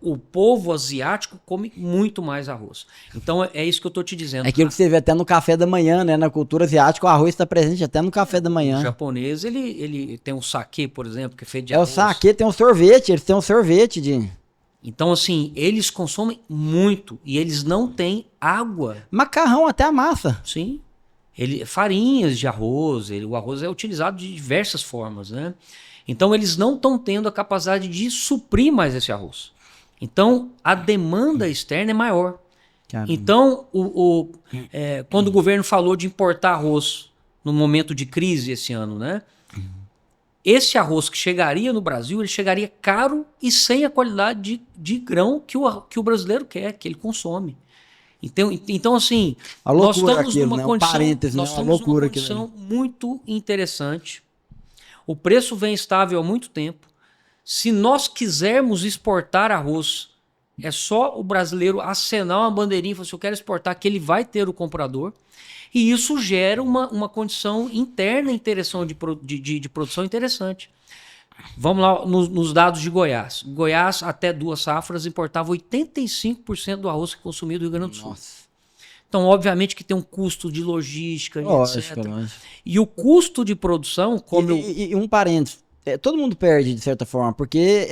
o povo asiático come muito mais arroz. Então é isso que eu tô te dizendo. É aquilo que você vê até no café da manhã, né? Na cultura asiática, o arroz está presente até no café da manhã. O japonês, ele tem um saquê, por exemplo, que é feito de arroz. O saquê tem um sorvete, eles têm um sorvete de... Então, assim, eles consomem muito e eles não têm água. Macarrão, até a massa. Sim. Farinhas de arroz, o arroz é utilizado de diversas formas, né? Então eles não estão tendo a capacidade de suprir mais esse arroz. Então a demanda externa é maior. Caramba. Então quando o governo falou de importar arroz no momento de crise esse ano, né? Esse arroz que chegaria no Brasil, ele chegaria caro e sem a qualidade de grão que o brasileiro quer, que ele consome. Então assim, nós estamos numa condição muito interessante. O preço vem estável há muito tempo. Se nós quisermos exportar arroz, é só o brasileiro acenar uma bandeirinha e falar assim, eu quero exportar, que ele vai ter o comprador. E isso gera uma condição interna interessante de produção interessante. Vamos lá nos dados de Goiás. Goiás, até 2 safras, importava 85% do arroz que consumia do Rio Grande do Sul. Nossa. Então, obviamente que tem um custo de lógica, lógico, etc. Lógico. E o custo de produção... E um parênteses, todo mundo perde, de certa forma, porque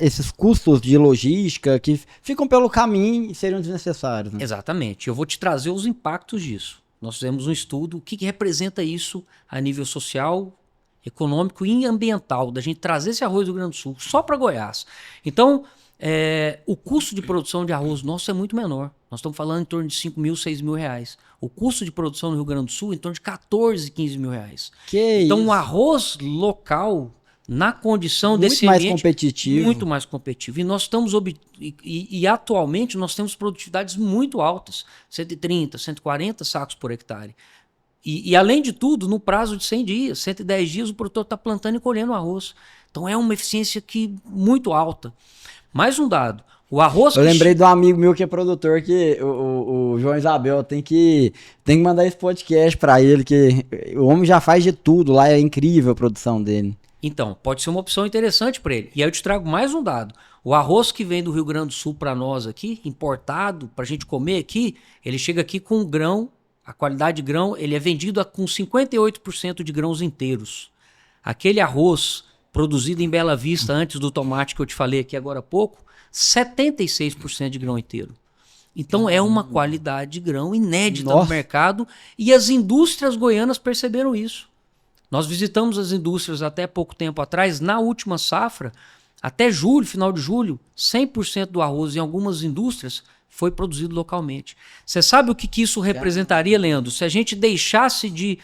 esses custos de logística que ficam pelo caminho e seriam desnecessários. Né? Exatamente. Eu vou te trazer os impactos disso. Nós fizemos um estudo, o que representa isso a nível social, econômico e ambiental, da gente trazer esse arroz do Rio Grande do Sul só para Goiás. Então, o custo de produção de arroz nosso é muito menor. Nós estamos falando em torno de 5 mil, 6 mil reais. O custo de produção no Rio Grande do Sul é em torno de 14, 15 mil reais. Então, o arroz local, na condição desse ambiente... Muito mais competitivo. E nós estamos... E atualmente, nós temos produtividades muito altas. 130, 140 sacos por hectare. E além de tudo, no prazo de 100 dias, 110 dias, o produtor está plantando e colhendo arroz. Então é uma eficiência muito alta. Mais um dado. O arroz... Eu lembrei de um amigo meu que é produtor, que o João Isabel tem que mandar esse podcast para ele, que o homem já faz de tudo lá, é incrível a produção dele. Então, pode ser uma opção interessante para ele. E aí eu te trago mais um dado. O arroz que vem do Rio Grande do Sul para nós aqui, importado, para a gente comer aqui, ele chega aqui com grão, a qualidade de grão, ele é vendido com 58% de grãos inteiros. Aquele arroz produzido em Bela Vista, antes do tomate que eu te falei aqui agora há pouco, 76% de grão inteiro. Então é uma qualidade de grão inédita no mercado e as indústrias goianas perceberam isso. Nós visitamos as indústrias até pouco tempo atrás, na última safra, até julho, final de julho, 100% do arroz em algumas indústrias foi produzido localmente. Você sabe o que isso representaria, Leandro? Se a gente deixasse de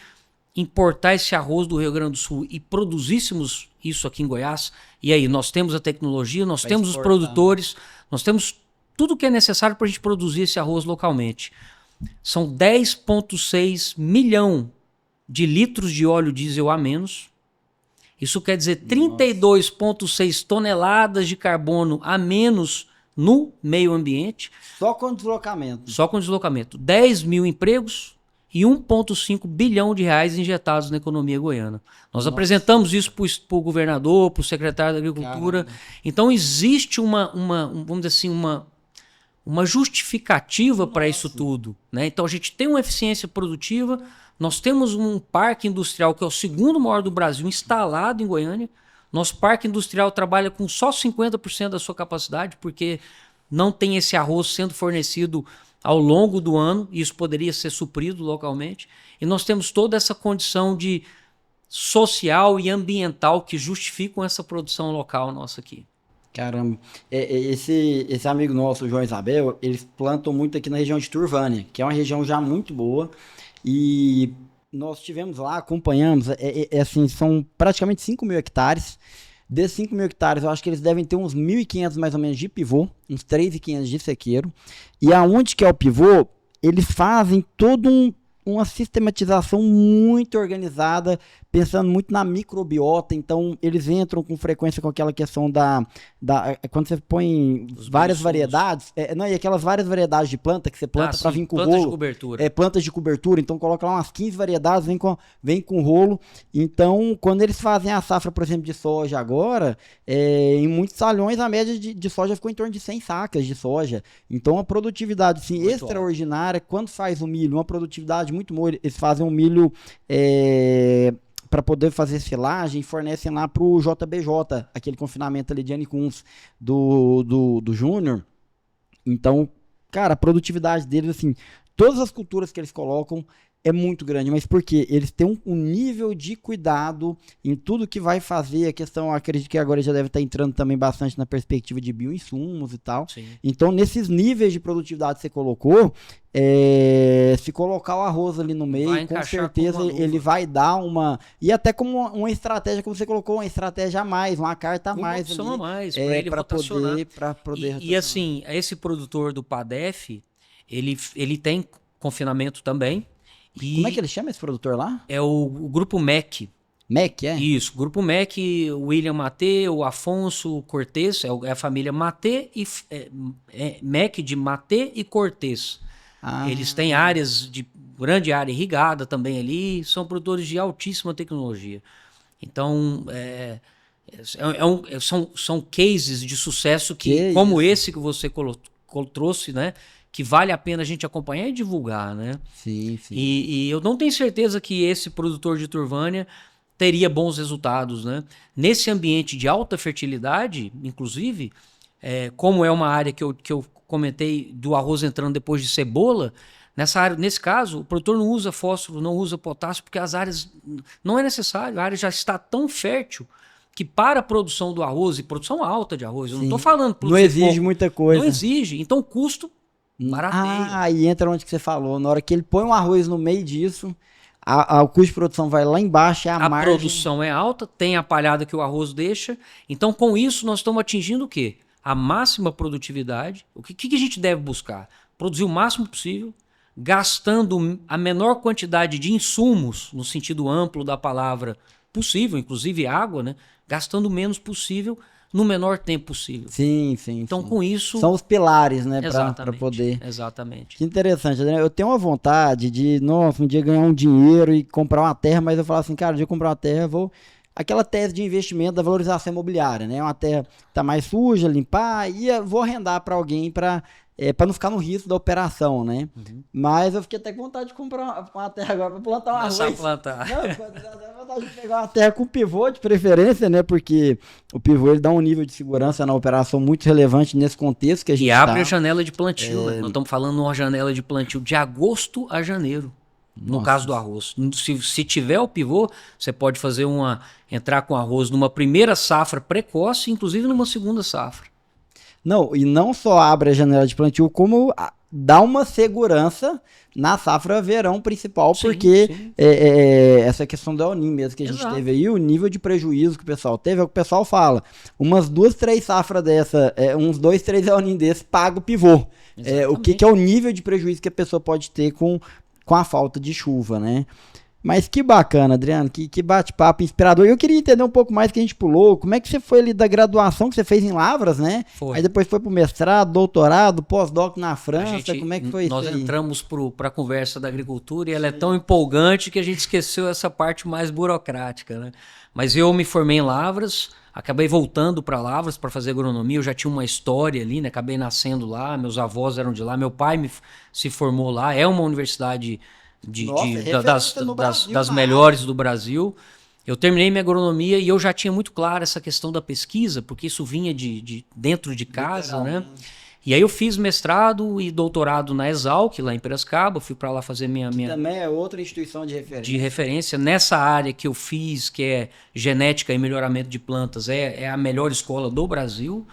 importar esse arroz do Rio Grande do Sul e produzíssemos isso aqui em Goiás, e aí nós temos a tecnologia, nós temos os produtores, nós temos tudo que é necessário para a gente produzir esse arroz localmente. São 10,6 milhão de litros de óleo diesel a menos. Isso quer dizer 32,6 toneladas de carbono a menos no meio ambiente. Só com deslocamento. Só com deslocamento. 10 mil empregos e 1,5 bilhão de reais injetados na economia goiana. Nós apresentamos isso para o governador, para o secretário da Agricultura. Caramba. Então existe vamos dizer assim, uma justificativa para isso tudo, né? Então a gente tem uma eficiência produtiva, nós temos um parque industrial que é o segundo maior do Brasil instalado em Goiânia. Nosso parque industrial trabalha com só 50% da sua capacidade, porque não tem esse arroz sendo fornecido ao longo do ano, e isso poderia ser suprido localmente. E nós temos toda essa condição de social e ambiental que justificam essa produção local nossa aqui. Caramba, esse amigo nosso, o João Isabel, eles plantam muito aqui na região de Turvânia, que é uma região já muito boa, e nós estivemos lá, acompanhamos, assim, são praticamente 5 mil hectares. Desses 5 mil hectares, eu acho que eles devem ter uns 1.500 mais ou menos de pivô, uns 3.500 de sequeiro, e aonde que é o pivô, eles fazem todo uma sistematização muito organizada, pensando muito na microbiota. Então eles entram com frequência com aquela questão quando você põe várias variedades, e aquelas várias variedades de planta que você planta para vir com plantas rolo, de cobertura. Plantas de cobertura, então coloca lá umas 15 variedades, vem com rolo. Então quando eles fazem a safra, por exemplo, de soja agora, em muitos salões a média de soja ficou em torno de 100 sacas de soja. Então a produtividade assim, extraordinária. Quando faz o milho, uma produtividade muito boa, eles fazem um milho para poder fazer silagem, e fornecem lá para o JBJ, aquele confinamento ali de Anicuns do Júnior. Então, cara, a produtividade deles, assim, todas as culturas que eles colocam é muito grande, mas por quê? Eles têm um nível de cuidado em tudo que vai fazer. A questão, acredito que agora já deve estar entrando também bastante na perspectiva de bioinsumos e tal. Sim. Então, nesses níveis de produtividade que você colocou, se colocar o arroz ali no meio, com certeza ele vai dar uma... E até como uma estratégia, como você colocou, uma estratégia a mais, uma carta a mais. Uma opção ali, a mais, para ele rotacionar. Poder e assim, esse produtor do PADEF, ele tem confinamento também. Como é que ele chama esse produtor lá? É o Grupo MEC. MEC, é? Isso, Grupo MEC, o William Matê, o Afonso Cortez, é a família Matê e MEC de Matê e Cortez. Eles têm grande área irrigada também ali, são produtores de altíssima tecnologia. Então, são cases de sucesso como esse que você trouxe, né? Que vale a pena a gente acompanhar e divulgar, né? Sim. E eu não tenho certeza que esse produtor de Turvânia teria bons resultados, né? Nesse ambiente de alta fertilidade, inclusive, como é uma área que eu comentei do arroz entrando depois de cebola, nesse caso, o produtor não usa fósforo, não usa potássio, porque as áreas não é necessário, a área já está tão fértil que para a produção do arroz, e produção alta de arroz, eu não estou falando... Não exige muita coisa. Não exige, então o custo... Maravilha. Aí entra onde que você falou. Na hora que ele põe um arroz no meio disso, o custo de produção vai lá embaixo, a margem... produção é alta, tem a palhada que o arroz deixa. Então, com isso, nós estamos atingindo o quê? A máxima produtividade. O que a gente deve buscar? Produzir o máximo possível, gastando a menor quantidade de insumos, no sentido amplo da palavra, possível, inclusive água, né? Gastando o menos possível, no menor tempo possível. Sim. Então, com isso... São os pilares, né? Para poder... Exatamente. Que interessante, Adriano. Eu tenho uma vontade de, um dia ganhar um dinheiro e comprar uma terra, mas eu falo assim, cara, um dia eu comprar uma terra, eu vou aquela tese de investimento da valorização imobiliária, né? Uma terra está mais suja, limpar, e eu vou arrendar para alguém para não ficar no risco da operação, né? Mas eu fiquei até com vontade de comprar uma terra agora para plantar um Começar arroz. a plantar. Não, vontade de pegar uma terra com pivô de preferência, né? Porque o pivô ele dá um nível de segurança na operação muito relevante nesse contexto que a gente E abre tá. a janela de plantio, né? Nós estamos falando de uma janela de plantio de agosto a janeiro. No Nossa. caso do arroz. Se tiver o pivô, você pode fazer entrar com arroz numa primeira safra precoce, inclusive numa segunda safra. Não, e não só abre a janela de plantio, como dá uma segurança na safra verão principal, Sim, porque sim. essa questão da El Niño mesmo que a gente Exato. teve aí, o nível de prejuízo que o pessoal teve, é o que o pessoal fala. Umas 2, 3 safras dessa, uns 2, 3 El Niño desse, paga o pivô. O que é o nível de prejuízo que a pessoa pode ter com a falta de chuva, né? Mas que bacana, Adriano, que bate-papo inspirador. Eu queria entender um pouco mais que a gente pulou. Como é que você foi ali da graduação que você fez em Lavras, né? Foi. Aí depois foi pro mestrado, doutorado, pós-doc na França. Como é que foi nós isso aí? entramos para a conversa da agricultura e ela é tão empolgante que a gente esqueceu essa parte mais burocrática, né? Mas eu me formei em Lavras, acabei voltando para Lavras para fazer agronomia. Eu já tinha uma história ali, né? Acabei nascendo lá, meus avós eram de lá, meu pai se formou lá. É uma universidade das melhores do Brasil. Eu terminei minha agronomia e eu já tinha muito claro essa questão da pesquisa, porque isso vinha de dentro de casa, né? E aí eu fiz mestrado e doutorado na Exalc, lá em Piracicaba, fui para lá fazer minha também é outra instituição de referência. Nessa área que eu fiz, que é genética e melhoramento de plantas, é a melhor escola do Brasil.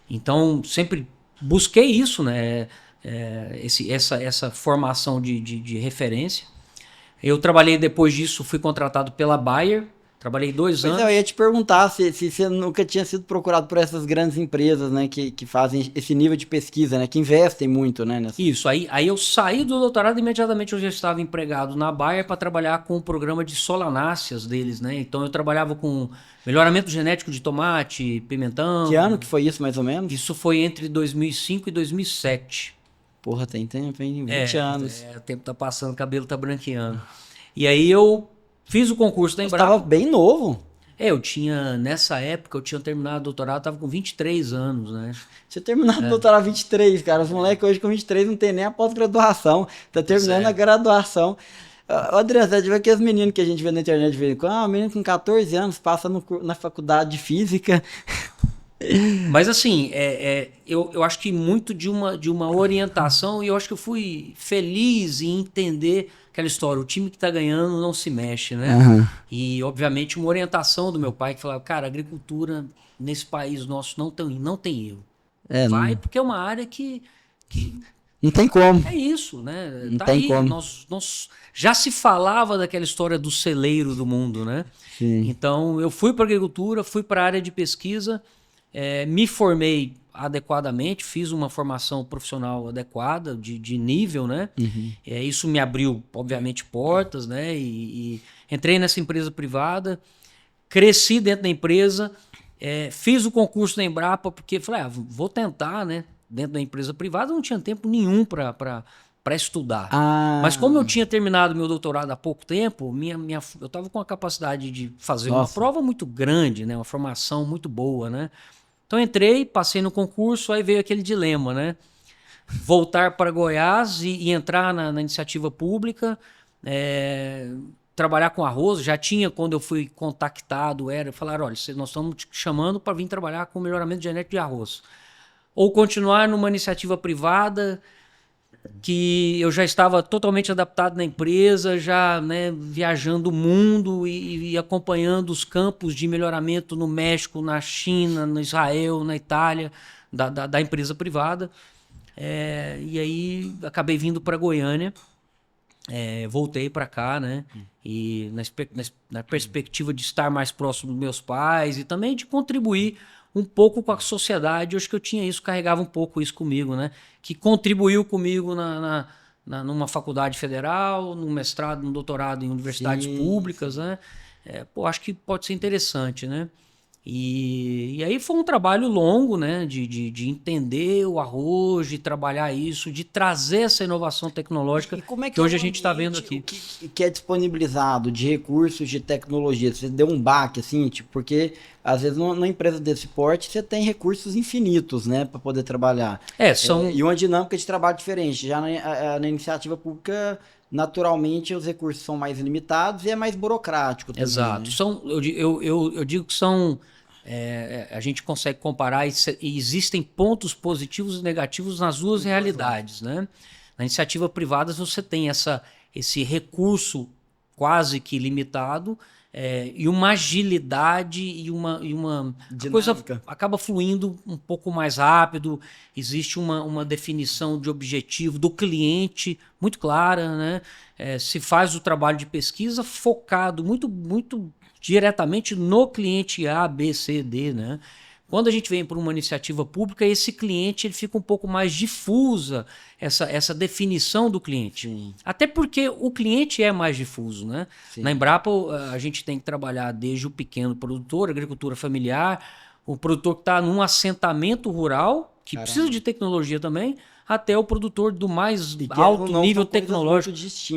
Então, sempre busquei isso, né? Essa formação de referência. Eu trabalhei depois disso, fui contratado pela Bayer, trabalhei 2 anos. Eu ia te perguntar se você nunca tinha sido procurado por essas grandes empresas, né, que fazem esse nível de pesquisa, né, que investem muito, né? Isso, aí eu saí do doutorado e imediatamente eu já estava empregado na Bayer para trabalhar com o programa de solanáceas deles, né? Então eu trabalhava com melhoramento genético de tomate, pimentão. Que ano que foi isso, mais ou menos? Isso foi entre 2005 e 2007. Porra, tem tempo, hein? 20 anos. O tempo tá passando, o cabelo tá branqueando. E aí eu fiz o concurso da Embrapa. Você estava bem novo. Nessa época, eu tinha terminado o doutorado, tava com 23 anos, né? Você terminado o doutorado 23, cara. Os moleques hoje com 23 não tem nem a pós-graduação. Tá terminando a graduação. Adriano, você vê aqueles meninos que a gente vê na internet de vez em quando, um menino com 14 anos passa na faculdade de física. Mas assim, eu acho que muito de uma orientação, e eu acho que eu fui feliz em entender aquela história, o time que tá ganhando não se mexe, né? Uhum. E obviamente uma orientação do meu pai que falava, cara, agricultura nesse país nosso não tem erro. Vai, porque é uma área que não tem como. É isso, né? Não tem como. Nós já se falava daquela história do celeiro do mundo, né? Sim. Então eu fui para agricultura, fui para a área de pesquisa, me formei adequadamente, fiz uma formação profissional adequada, de nível, né? Uhum. Isso me abriu, obviamente, portas, né? E entrei nessa empresa privada, cresci dentro da empresa, fiz o concurso da Embrapa, porque falei, vou tentar, né? Dentro da empresa privada, não tinha tempo nenhum para estudar. Mas como eu tinha terminado meu doutorado há pouco tempo, eu estava com a capacidade de fazer uma prova muito grande, né? Uma formação muito boa, né? Então entrei, passei no concurso, aí veio aquele dilema, né? Voltar para Goiás e entrar na iniciativa pública, trabalhar com arroz. Já tinha, quando eu fui contactado, falaram, olha, nós estamos te chamando para vir trabalhar com melhoramento genético de arroz. Ou continuar numa iniciativa privada, que eu já estava totalmente adaptado na empresa, já, né, viajando o mundo e acompanhando os campos de melhoramento no México, na China, no Israel, na Itália, da empresa privada. E aí acabei vindo para Goiânia, voltei para cá, né? E na perspectiva de estar mais próximo dos meus pais e também de contribuir um pouco com a sociedade. Eu acho que eu tinha isso, carregava um pouco isso comigo, né? Que contribuiu comigo numa faculdade federal, num mestrado, num doutorado em universidades públicas, né? Acho que pode ser interessante, né? E aí foi um trabalho longo, né, de entender o arroz, de trabalhar isso, de trazer essa inovação tecnológica E como é que é hoje o a gente está vendo ambiente, aqui. que é disponibilizado de recursos de tecnologia? Você deu um baque, assim, tipo, porque às vezes numa empresa desse porte você tem recursos infinitos, né, para poder trabalhar. São E uma dinâmica de trabalho diferente. Já na iniciativa pública, naturalmente, os recursos são mais limitados e é mais burocrático também, exato. né? Eu digo que são. A gente consegue comparar e existem pontos positivos e negativos nas duas realidades, né? Na iniciativa privada você tem esse recurso quase que limitado e uma agilidade a coisa Dinâmica. acaba fluindo um pouco mais rápido, existe uma definição de objetivo do cliente muito clara, né? Se faz o trabalho de pesquisa focado muito diretamente no cliente A, B, C, D, né? Quando a gente vem para uma iniciativa pública, esse cliente ele fica um pouco mais difusa, essa definição do cliente. Sim. Até porque o cliente é mais difuso, né? Sim. Na Embrapa, a gente tem que trabalhar desde o pequeno produtor, agricultura familiar, o produtor que está num assentamento rural, que precisa de tecnologia também, até o produtor do mais alto nível tecnológico.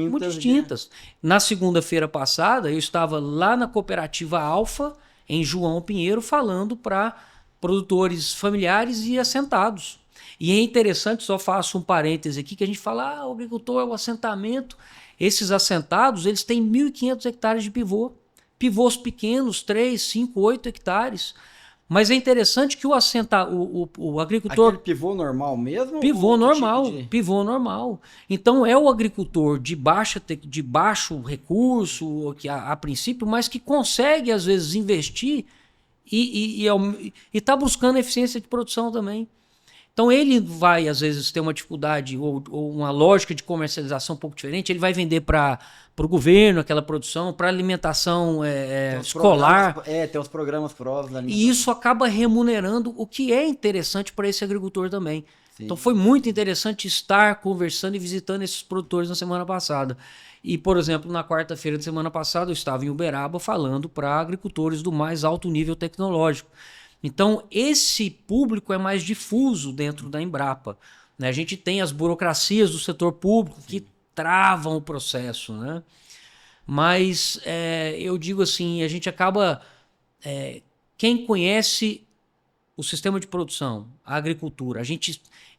Muito distintas. Na segunda-feira passada, eu estava lá na cooperativa Alfa, em João Pinheiro, falando para produtores familiares e assentados. E é interessante, só faço um parêntese aqui, que a gente fala, o agricultor é o assentamento. Esses assentados, eles têm 1.500 hectares de pivô. Pivôs pequenos, 3, 5, 8 hectares. Mas é interessante que o agricultor... Aquele pivô normal mesmo? Pivô normal, pivô normal. Então é o agricultor de baixo recurso, que a princípio, mas que consegue às vezes investir e está buscando eficiência de produção também. Então ele vai às vezes ter uma dificuldade ou uma lógica de comercialização um pouco diferente, ele vai vender para o governo aquela produção, para alimentação escolar. Tem os programas provos. E isso acaba remunerando, o que é interessante para esse agricultor também. Sim. Então foi muito interessante estar conversando e visitando esses produtores na semana passada. E, por exemplo, na quarta-feira de semana passada eu estava em Uberaba falando para agricultores do mais alto nível tecnológico. Então esse público é mais difuso dentro da Embrapa, né? A gente tem as burocracias do setor público que travam o processo, né? Mas eu digo assim, a gente acaba... quem conhece o sistema de produção, a agricultura,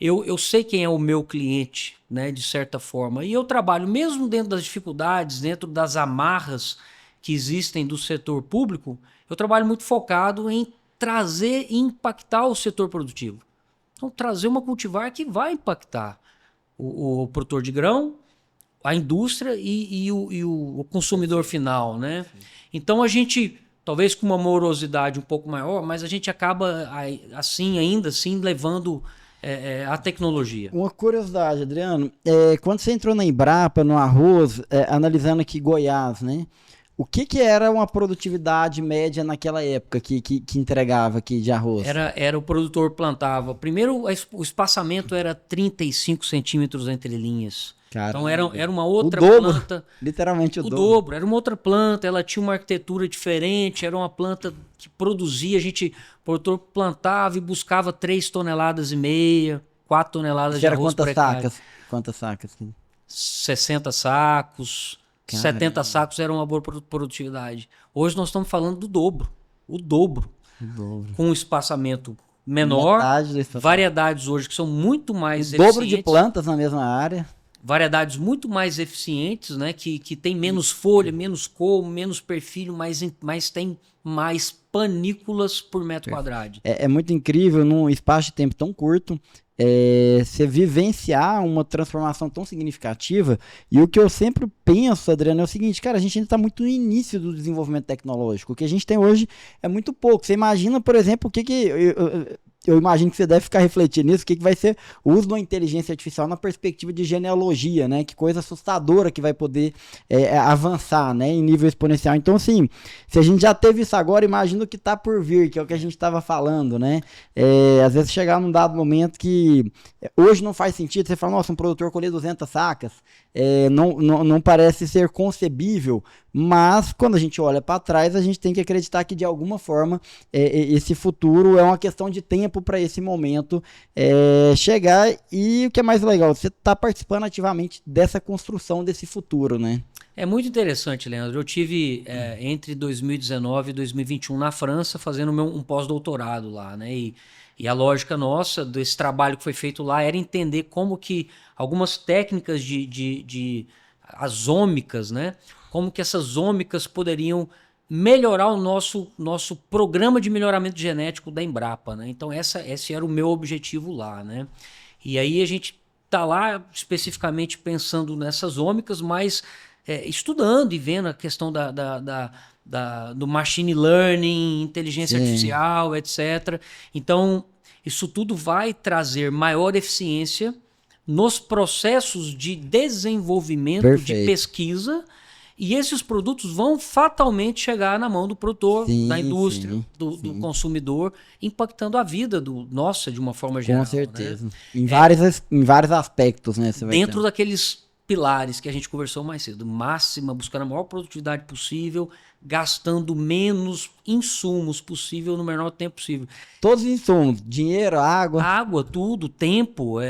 eu sei quem é o meu cliente, né, de certa forma, e eu trabalho mesmo dentro das dificuldades, dentro das amarras que existem do setor público, eu trabalho muito focado em trazer e impactar o setor produtivo. Então, trazer uma cultivar que vai impactar o produtor de grão, a indústria e o consumidor final, né? Então, a gente, talvez com uma morosidade um pouco maior, mas a gente acaba, ainda assim, levando a tecnologia. Uma curiosidade, Adriano, quando você entrou na Embrapa, no arroz, analisando aqui Goiás, né? O que era uma produtividade média naquela época que entregava aqui de arroz? Era o produtor plantava. Primeiro, o espaçamento era 35 centímetros entre linhas. Caramba. Então era uma outra planta. Literalmente o dobro. Era uma outra planta, ela tinha uma arquitetura diferente, era uma planta que produzia. O produtor plantava e buscava 3,5 toneladas, 4 toneladas de arroz por hectare. Quantas sacas? 60 sacos. Caramba. 70 sacos era uma boa produtividade. Hoje nós estamos falando do dobro. O dobro. Com um espaçamento menor. Variedades hoje que são muito mais eficientes. Dobro de plantas na mesma área. Variedades muito mais eficientes, né? Que tem menos folha, menos colmo, menos perfil, mas tem mais panículas por metro quadrado. É muito incrível, num espaço de tempo tão curto, você vivenciar uma transformação tão significativa. E o que eu sempre penso, Adriano, é o seguinte, cara, a gente ainda está muito no início do desenvolvimento tecnológico. O que a gente tem hoje é muito pouco. Você imagina, por exemplo, eu imagino que você deve ficar refletindo nisso, o que vai ser o uso da inteligência artificial na perspectiva de genealogia, né? Que coisa assustadora que vai poder avançar, né? Em nível exponencial. Então, assim, se a gente já teve isso agora, imagina o que está por vir, que é o que a gente estava falando, né? Às vezes chegar num dado momento que hoje não faz sentido, você fala, nossa, um produtor colher 200 sacas, não parece ser concebível, mas quando a gente olha para trás, a gente tem que acreditar que de alguma forma esse futuro é uma questão de tempo para esse momento chegar, e o que é mais legal, você está participando ativamente dessa construção desse futuro, né? É muito interessante, Leandro. Eu tive entre 2019 e 2021 na França fazendo um pós-doutorado lá, né? E a lógica nossa desse trabalho que foi feito lá era entender como que algumas técnicas as ômicas, né? Como que essas ômicas poderiam melhorar o nosso programa de melhoramento genético da Embrapa, né? Então esse era o meu objetivo lá, né? E aí a gente tá lá especificamente pensando nessas ômicas, mas estudando e vendo a questão do machine learning, inteligência artificial, etc. Então, isso tudo vai trazer maior eficiência nos processos de desenvolvimento, de pesquisa, e esses produtos vão fatalmente chegar na mão do produtor, da indústria, do consumidor, impactando a vida nossa de uma forma geral. Com certeza. Né? Em vários aspectos, né? Dentro daqueles pilares que a gente conversou mais cedo, buscando a maior produtividade possível, gastando menos insumos possível no menor tempo possível. Todos os insumos, dinheiro, água. Água, tudo, tempo,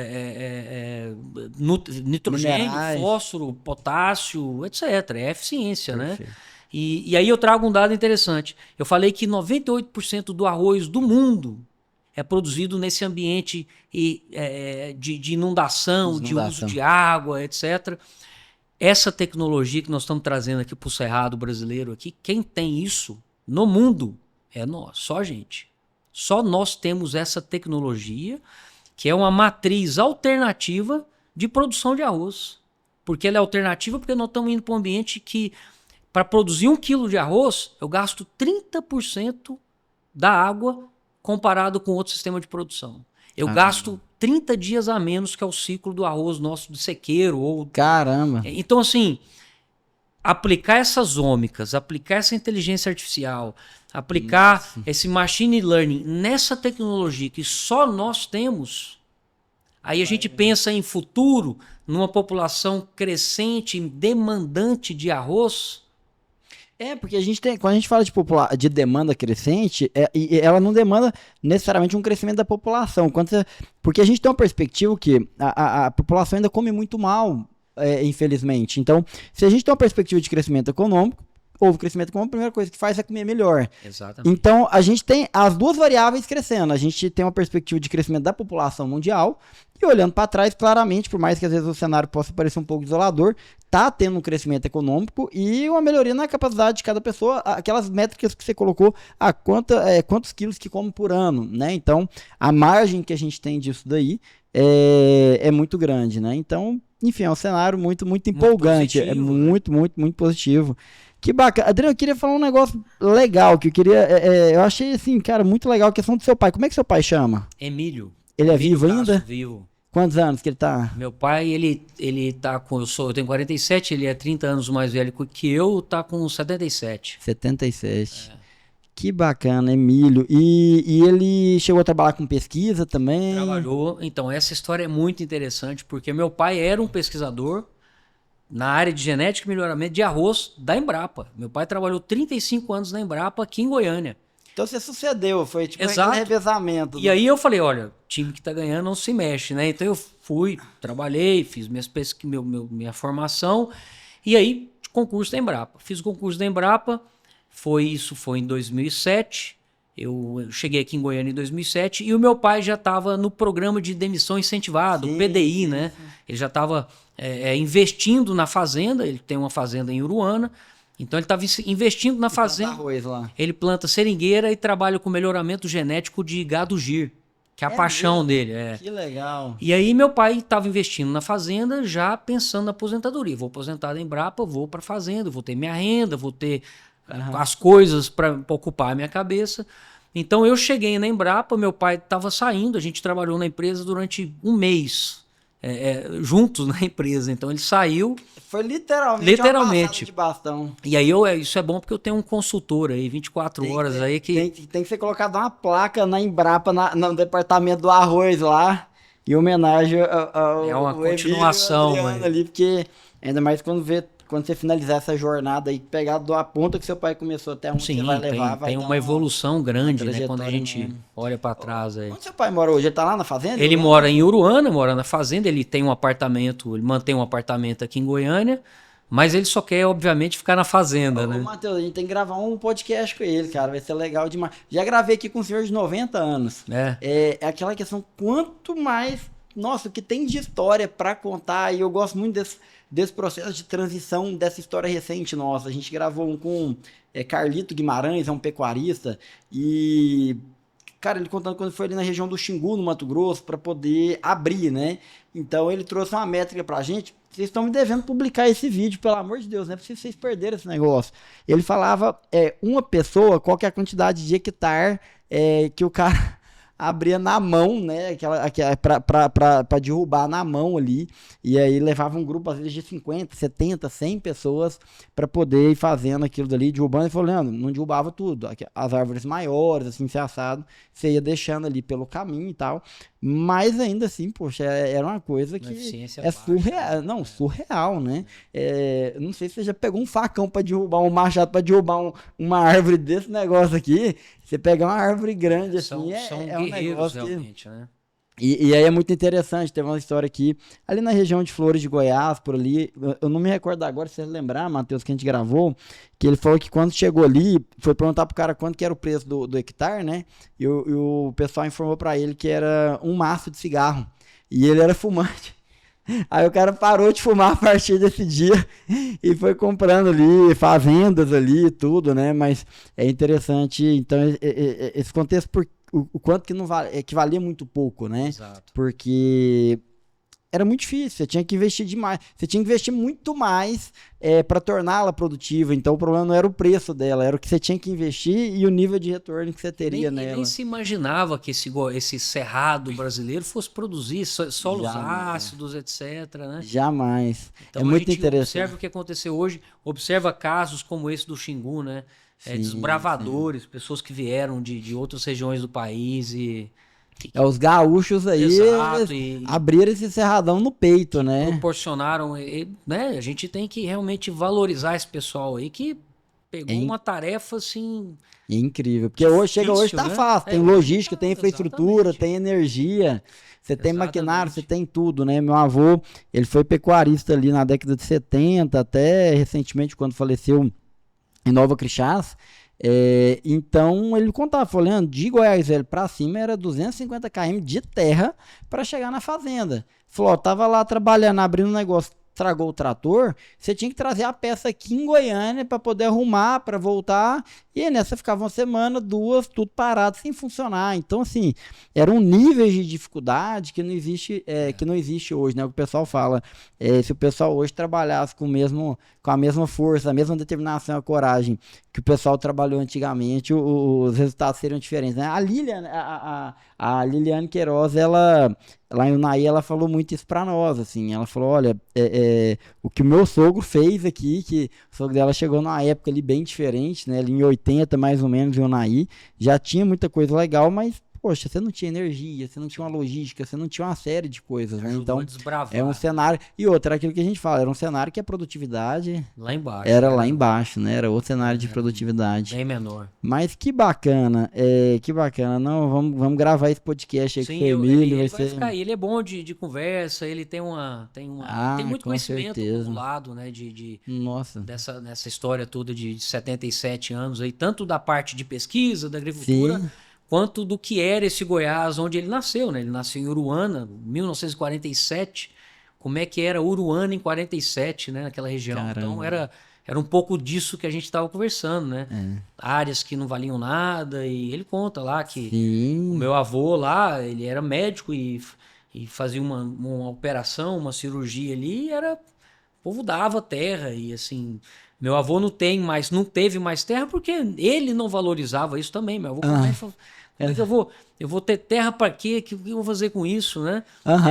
nitrogênio, minerais, fósforo, potássio, etc. É eficiência, perfeito, né? E aí eu trago um dado interessante. Eu falei que 98% do arroz do mundo é produzido nesse ambiente de inundação, de uso de água, etc. Essa tecnologia que nós estamos trazendo aqui para o Cerrado brasileiro, aqui, quem tem isso no mundo é nós, só a gente. Só nós temos essa tecnologia, que é uma matriz alternativa de produção de arroz. Porque ela é alternativa porque nós estamos indo para um ambiente que, para produzir 1 quilo de arroz, eu gasto 30% da água comparado com outro sistema de produção. Eu gasto 30 dias a menos, que é o ciclo do arroz nosso de sequeiro. Caramba! Então, assim, aplicar essas ômicas, aplicar essa inteligência artificial, aplicar esse machine learning nessa tecnologia que só nós temos, aí a gente pensa em futuro, numa população crescente, demandante de arroz. Porque quando a gente fala de demanda crescente, ela não demanda necessariamente um crescimento da população. Porque a gente tem uma perspectiva que a população ainda come muito mal, infelizmente. Então, se a gente tem uma perspectiva de crescimento econômico, houve crescimento econômico, a primeira coisa que faz é comer melhor. Exatamente. Então, a gente tem as duas variáveis crescendo. A gente tem uma perspectiva de crescimento da população mundial e, olhando para trás, claramente, por mais que às vezes o cenário possa parecer um pouco desolador, está tendo um crescimento econômico e uma melhoria na capacidade de cada pessoa, aquelas métricas que você colocou, quantos quilos que come por ano, né? Então, a margem que a gente tem disso daí é muito grande, né? Então, enfim, é um cenário muito, muito empolgante. Muito positivo, muito, muito, muito positivo. Que bacana. Adriano, eu queria falar um negócio legal, que eu queria... eu achei, assim, cara, muito legal a questão do seu pai. Como é que seu pai chama? Emílio. Ele é vivo ainda? Vivo. Quantos anos que ele tá? Meu pai, ele tá com... Eu tenho 47, ele é 30 anos mais velho que eu, tá com 77. 77. Que bacana, Emílio. E ele chegou a trabalhar com pesquisa também? Trabalhou. Então, essa história é muito interessante, porque meu pai era um pesquisador na área de genética e melhoramento de arroz da Embrapa. Meu pai trabalhou 35 anos na Embrapa aqui em Goiânia. Então você sucedeu, foi tipo um revezamento. E aí eu falei, olha, time que tá ganhando não se mexe, né? Então eu fui, trabalhei, fiz minha formação, e aí concurso da Embrapa. Fiz o concurso da Embrapa, foi em 2007, eu cheguei aqui em Goiânia em 2007, e o meu pai já estava no programa de demissão incentivado, o PDI, né? Ele já estava investindo na fazenda, ele tem uma fazenda em Uruana, então ele estava investindo na fazenda. Arroz lá. Ele planta seringueira e trabalha com melhoramento genético de gado gir, que é a paixão dele. Que legal. E aí meu pai estava investindo na fazenda, já pensando na aposentadoria. Vou aposentar da Embrapa, vou para a fazenda, vou ter minha renda, vou ter as coisas para ocupar a minha cabeça. Então eu cheguei na Embrapa, meu pai estava saindo, a gente trabalhou na empresa durante um mês, juntos na empresa. Então ele saiu. Foi literalmente uma passada de bastão. E aí isso é bom porque eu tenho um consultor aí, 24 horas aí que... Tem que ser colocado uma placa na Embrapa, no departamento do arroz lá, em homenagem ao é uma continuação ali, porque ainda mais quando você finalizar essa jornada aí, pegar da ponta que seu pai começou até onde você vai levar, tem uma evolução grande, né, quando a gente olha para trás aí. Onde seu pai mora hoje? Ele tá lá na fazenda? Ele mora em Uruana, mora na fazenda, ele tem um apartamento, ele mantém um apartamento aqui em Goiânia, mas ele só quer, obviamente, ficar na fazenda, né? Matheus, a gente tem que gravar um podcast com ele, cara, vai ser legal demais. Já gravei aqui com um senhor de 90 anos. É aquela questão, quanto mais, nossa, o que tem de história para contar, e eu gosto muito desse processo de transição, dessa história recente nossa. A gente gravou um com Carlito Guimarães, é um pecuarista, e, cara, ele contando quando foi ali na região do Xingu, no Mato Grosso, para poder abrir, né? Então ele trouxe uma métrica pra gente. Vocês estão me devendo publicar esse vídeo, pelo amor de Deus, não é possível vocês perderem esse negócio. Ele falava, uma pessoa, qual que é a quantidade de hectare que o cara abria na mão, né, para derrubar na mão ali, e aí levava um grupo às vezes de 50, 70, 100 pessoas para poder ir fazendo aquilo dali, derrubando. E falou, Leandro, não derrubava tudo, as árvores maiores, assim, se assado, você ia deixando ali pelo caminho e tal, mas ainda assim, poxa, era uma coisa que surreal, não, surreal, né? Não sei se você já pegou um facão para derrubar, um machado para derrubar uma árvore desse negócio aqui. Você pegar uma árvore grande assim, são um negócio realmente, né? E aí é muito interessante, teve uma história aqui, ali na região de Flores de Goiás, por ali, eu não me recordo agora, se você lembrar, Matheus, que a gente gravou, que ele falou que quando chegou ali, foi perguntar pro cara quanto que era o preço do hectare, né, e o pessoal informou pra ele que era um maço de cigarro, e ele era fumante. Aí o cara parou de fumar a partir desse dia e foi comprando ali fazendas ali, tudo, né, mas é interessante, então, esse contexto, o quanto que não que valia muito pouco, né? Exato. Porque era muito difícil, você tinha que investir demais, você tinha que investir muito mais para torná-la produtiva. Então o problema não era o preço dela, era o que você tinha que investir e o nível de retorno que você teria nela. Nem se imaginava que esse cerrado brasileiro fosse produzir solos ácidos, etc. Né? Jamais. Então é muito interessante. Observa o que aconteceu hoje, observa casos como esse do Xingu, né? Desbravadores, pessoas que vieram de outras regiões do país e... os gaúchos aí abriram esse cerradão no peito, né? Proporcionaram, né? A gente tem que realmente valorizar esse pessoal aí que pegou uma tarefa assim... incrível, porque difícil, hoje tá fácil, tem logística, tem infraestrutura, tem energia, você tem maquinário, você tem tudo, né? Meu avô, ele foi pecuarista ali na década de 70, até recentemente quando faleceu em Nova Crixás, então ele contava, falando de Goiás Velho pra cima era 250 km de terra para chegar na fazenda. Falou, tava lá trabalhando, abrindo um negócio, tragou o trator, você tinha que trazer a peça aqui em Goiânia para poder arrumar, para voltar, e nessa ficava uma semana, duas, tudo parado, sem funcionar. Então, assim, eram níveis de dificuldade que não existe hoje, né? O que o pessoal fala, se o pessoal hoje trabalhasse com a mesma força, a mesma determinação, a coragem que o pessoal trabalhou antigamente, os resultados seriam diferentes, né? A Liliane Queiroz, ela lá em Unai, ela falou muito isso pra nós, assim, ela falou, olha, o que o meu sogro fez aqui, que o sogro dela chegou numa época ali bem diferente, né, ali em 80 mais ou menos, em Unai, já tinha muita coisa legal, mas, poxa, você não tinha energia, você não tinha uma logística, você não tinha uma série de coisas, né, então, é um cenário, e outra, aquilo que a gente fala, era um cenário que a produtividade lá embaixo, era lá embaixo, né, era outro cenário de produtividade. Bem menor. Mas que bacana, não, vamos gravar esse podcast aí com o Emílio, ele vai ficar aí, ele é bom de conversa, ele tem muito conhecimento acumulado, né, Nossa. Nessa história toda de 77 anos aí, tanto da parte de pesquisa, da agricultura, sim, quanto do que era esse Goiás, onde ele nasceu, né? Ele nasceu em Uruana, 1947. Como é que era Uruana em 47, né? Naquela região. Caramba. Então era um pouco disso que a gente estava conversando, né? Áreas que não valiam nada, e ele conta lá que o meu avô lá, ele era médico e fazia uma operação, uma cirurgia ali, e era povo dava terra e assim, meu avô não teve mais terra porque ele não valorizava isso também. Meu avô falou, como é que eu vou ter terra para quê? O que eu vou fazer com isso, né?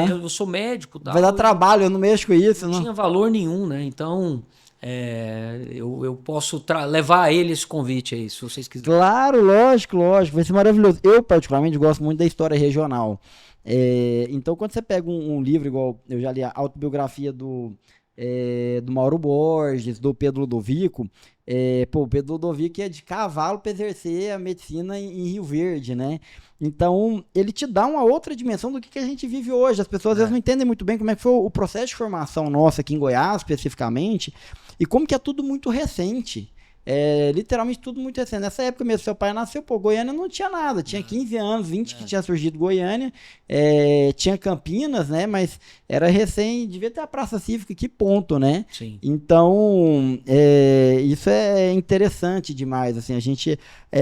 Eu sou médico, tal, vai dar trabalho, eu não mexo com isso, não tinha valor nenhum, né? Então, eu posso levar a ele esse convite aí, se vocês quiserem. Claro, lógico, vai ser maravilhoso. Eu, particularmente, gosto muito da história regional. Então, quando você pega um livro, igual eu já li a autobiografia do Mauro Borges, do Pedro Ludovico, o Pedro Ludovico é de cavalo para exercer a medicina em Rio Verde, né? Então, ele te dá uma outra dimensão do que a gente vive hoje. As pessoas às vezes não entendem muito bem como é que foi o processo de formação nossa aqui em Goiás, especificamente, e como que é tudo muito recente. Literalmente tudo muito recente. Nessa época mesmo, seu pai nasceu, Goiânia não tinha nada, tinha 15 anos, 20 que tinha surgido Goiânia, tinha Campinas, né, mas era recém, devia ter a Praça Cívica, que ponto, né? Sim. Então, isso é interessante demais, assim, a gente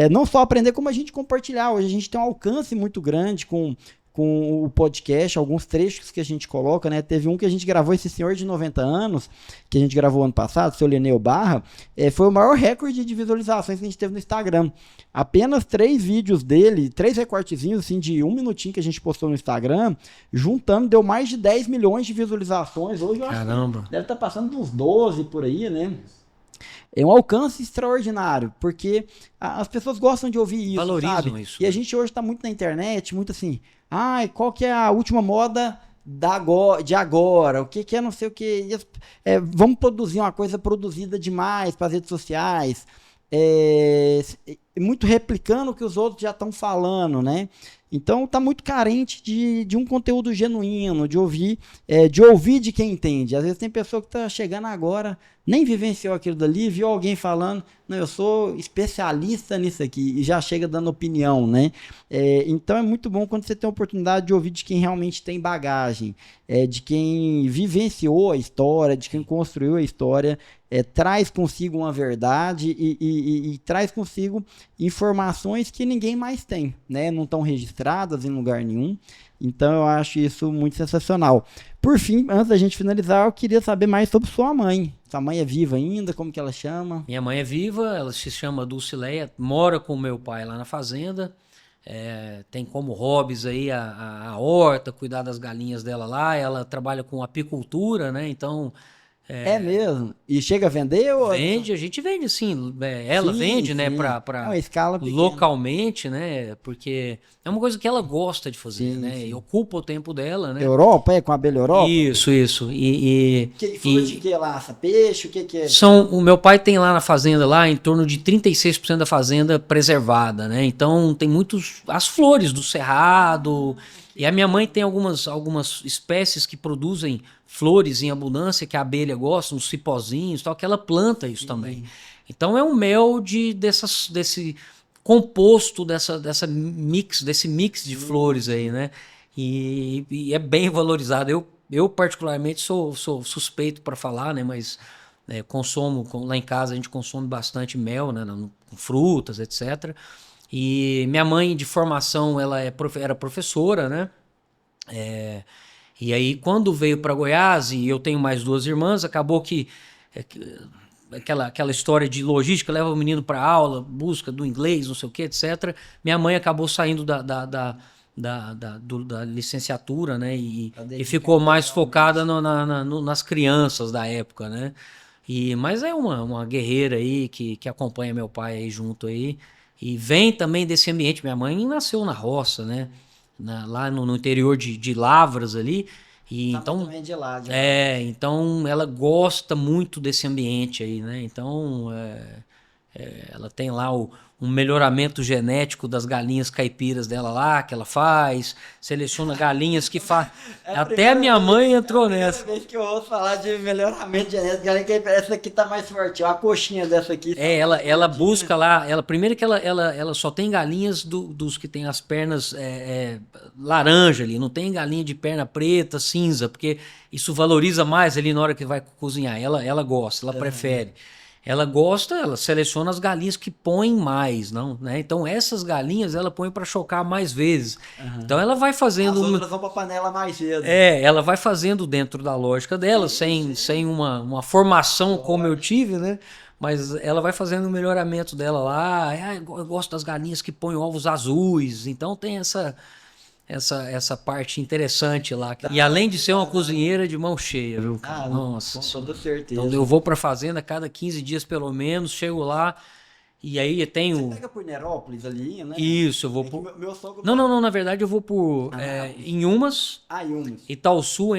não só aprender, como a gente compartilhar. Hoje a gente tem um alcance muito grande com o podcast, alguns trechos que a gente coloca, né? Teve um que a gente gravou, esse senhor de 90 anos, que a gente gravou ano passado, o seu Leneu Barra, foi o maior recorde de visualizações que a gente teve no Instagram. Apenas 3 vídeos dele, 3 recortezinhos, assim, de 1 minutinho que a gente postou no Instagram, juntando, deu mais de 10 milhões de visualizações. Hoje eu acho que deve estar passando uns 12 por aí, né? É um alcance extraordinário, porque as pessoas gostam de ouvir isso, valorizam sabe? isso. E a gente hoje está muito na internet, muito assim, qual que é a última moda de agora? O que é não sei o que? Vamos produzir uma coisa produzida demais para as redes sociais, muito replicando o que os outros já estão falando, né? Então tá muito carente de um conteúdo genuíno, de ouvir de quem entende. Às vezes tem pessoa que tá chegando agora, nem vivenciou aquilo dali, viu alguém falando, não, eu sou especialista nisso aqui, e já chega dando opinião, né? Então é muito bom quando você tem a oportunidade de ouvir de quem realmente tem bagagem, de quem vivenciou a história, de quem construiu a história, traz consigo uma verdade e traz consigo informações que ninguém mais tem, né? Não estão registradas em lugar nenhum. Então eu acho isso muito sensacional. Por fim, antes da gente finalizar, eu queria saber mais sobre sua mãe. Sua mãe é viva ainda? Como que ela chama? Minha mãe é viva, ela se chama Dulcileia, mora com meu pai lá na fazenda. Tem como hobbies aí a horta, cuidar das galinhas dela lá. Ela trabalha com apicultura, né? Então... mesmo? E chega a vender? Vende, a gente vende sim. Ela vende, né, para escala pequena, localmente, né, porque é uma coisa que ela gosta de fazer, né, e ocupa o tempo dela, né. Europa, com a abelha Europa? Isso. Falou de que lá? Peixe, o que é? O meu pai tem lá na fazenda, lá em torno de 36% da fazenda preservada, né, então tem as flores do cerrado, e a minha mãe tem algumas espécies que produzem flores em abundância, que a abelha gosta, uns cipózinhos, tal, que ela planta isso também. Então é um mel desse composto, desse mix de flores aí, né? E é bem valorizado. Eu particularmente sou suspeito para falar, né? Mas lá em casa a gente consome bastante mel, né? Com frutas, etc. E minha mãe, de formação, ela era professora, né? E aí, quando veio para Goiás, e eu tenho mais 2 irmãs, acabou que aquela história de logística, leva o menino para aula, busca do inglês, não sei o que, etc. Minha mãe acabou saindo da licenciatura, né? E ficou mais focada nas crianças da época, né? Mas é uma guerreira aí que acompanha meu pai aí junto aí. E vem também desse ambiente. Minha mãe nasceu na roça, né? Lá no interior de Lavras ali. E então também de lá, então ela gosta muito desse ambiente aí, né? Então ela tem lá um melhoramento genético das galinhas caipiras dela lá, que ela faz, seleciona galinhas que faz. Até a minha mãe entrou nessa. É a primeira vez que eu ouço falar de melhoramento genético, galinha caipira, essa aqui tá mais forte, a coxinha dessa aqui. Ela busca lá, primeiro que ela só tem galinhas dos que tem as pernas laranja ali, não tem galinha de perna preta, cinza, porque isso valoriza mais ali na hora que vai cozinhar. Ela gosta, ela prefere. ela gosta, ela seleciona as galinhas que põem mais, não, né? Então essas galinhas ela põe para chocar mais vezes. Então ela vai As fazendo, outras vão pra panela mais cedo. ela vai fazendo dentro da lógica dela, sem uma formação como eu tive, né? Mas ela vai fazendo o melhoramento dela lá. Ah, eu gosto das galinhas que põem ovos azuis. Então tem essa parte interessante lá. E além de ser uma cozinheira de mão cheia, viu, cara? Nossa. Com toda certeza. Então eu vou pra fazenda a cada 15 dias pelo menos, chego lá e aí tem Você o... pega por Nerópolis ali, né? Isso, eu vou É que por... meu sogro... Não, na verdade eu vou por Inhumas, Umas. Itaúsu,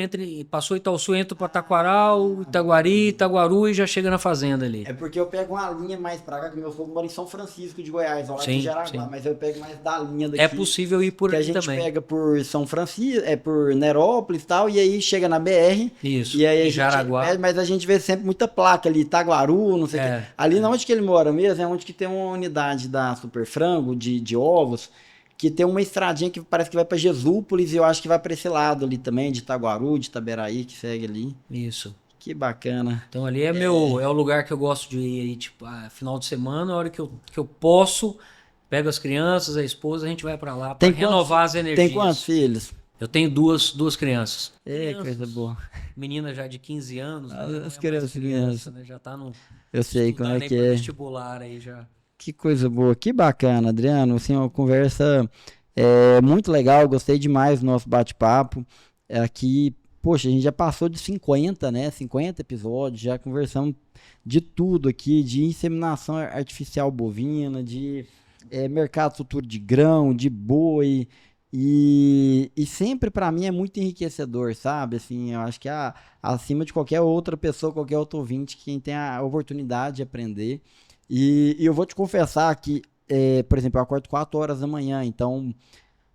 passou Itaúsu, entra pra Taquaral, Itaguari, Itaguaru e já chega na fazenda ali. É porque eu pego uma linha mais pra cá, que meu sogro mora em São Francisco de Goiás, lá Sim, de Jaraguá, sim. mas eu pego mais da linha daqui. É possível ir por que a ali gente também. pega por São Francisco, por Nerópolis e tal, e aí chega na BR. Isso, E aí em Jaraguá. mas a gente vê sempre muita placa ali, Itaguaru, não sei o quê. Ali na onde que ele mora mesmo, é onde que tem uma unidade da Super Frango, de ovos, que tem uma estradinha que parece que vai pra Jesúpolis, e eu acho que vai pra esse lado ali também, de Itaguaru, de Itaberaí, que segue ali. Isso. Que bacana. Então ali é o lugar que eu gosto de ir aí, tipo, final de semana, a hora que eu posso, pego as crianças, a esposa, a gente vai pra lá pra renovar as energias. Tem quantos filhos? Eu tenho duas crianças. Coisa boa. Menina já de 15 anos, né? As crianças, né? Já tá no eu sei como é estudando que aí pra é. vestibular aí já. Que coisa boa, que bacana, Adriano. Assim, uma conversa muito legal, gostei demais do nosso bate-papo. Aqui, poxa, a gente já passou de 50, né? 50 episódios, já conversamos de tudo aqui, de inseminação artificial bovina, de mercado futuro de grão, de boi. E sempre para mim é muito enriquecedor, sabe? Assim, eu acho que acima de qualquer outra pessoa, qualquer outro ouvinte, quem tem a oportunidade de aprender. E eu vou te confessar que, por exemplo, eu acordo 4 horas da manhã, então,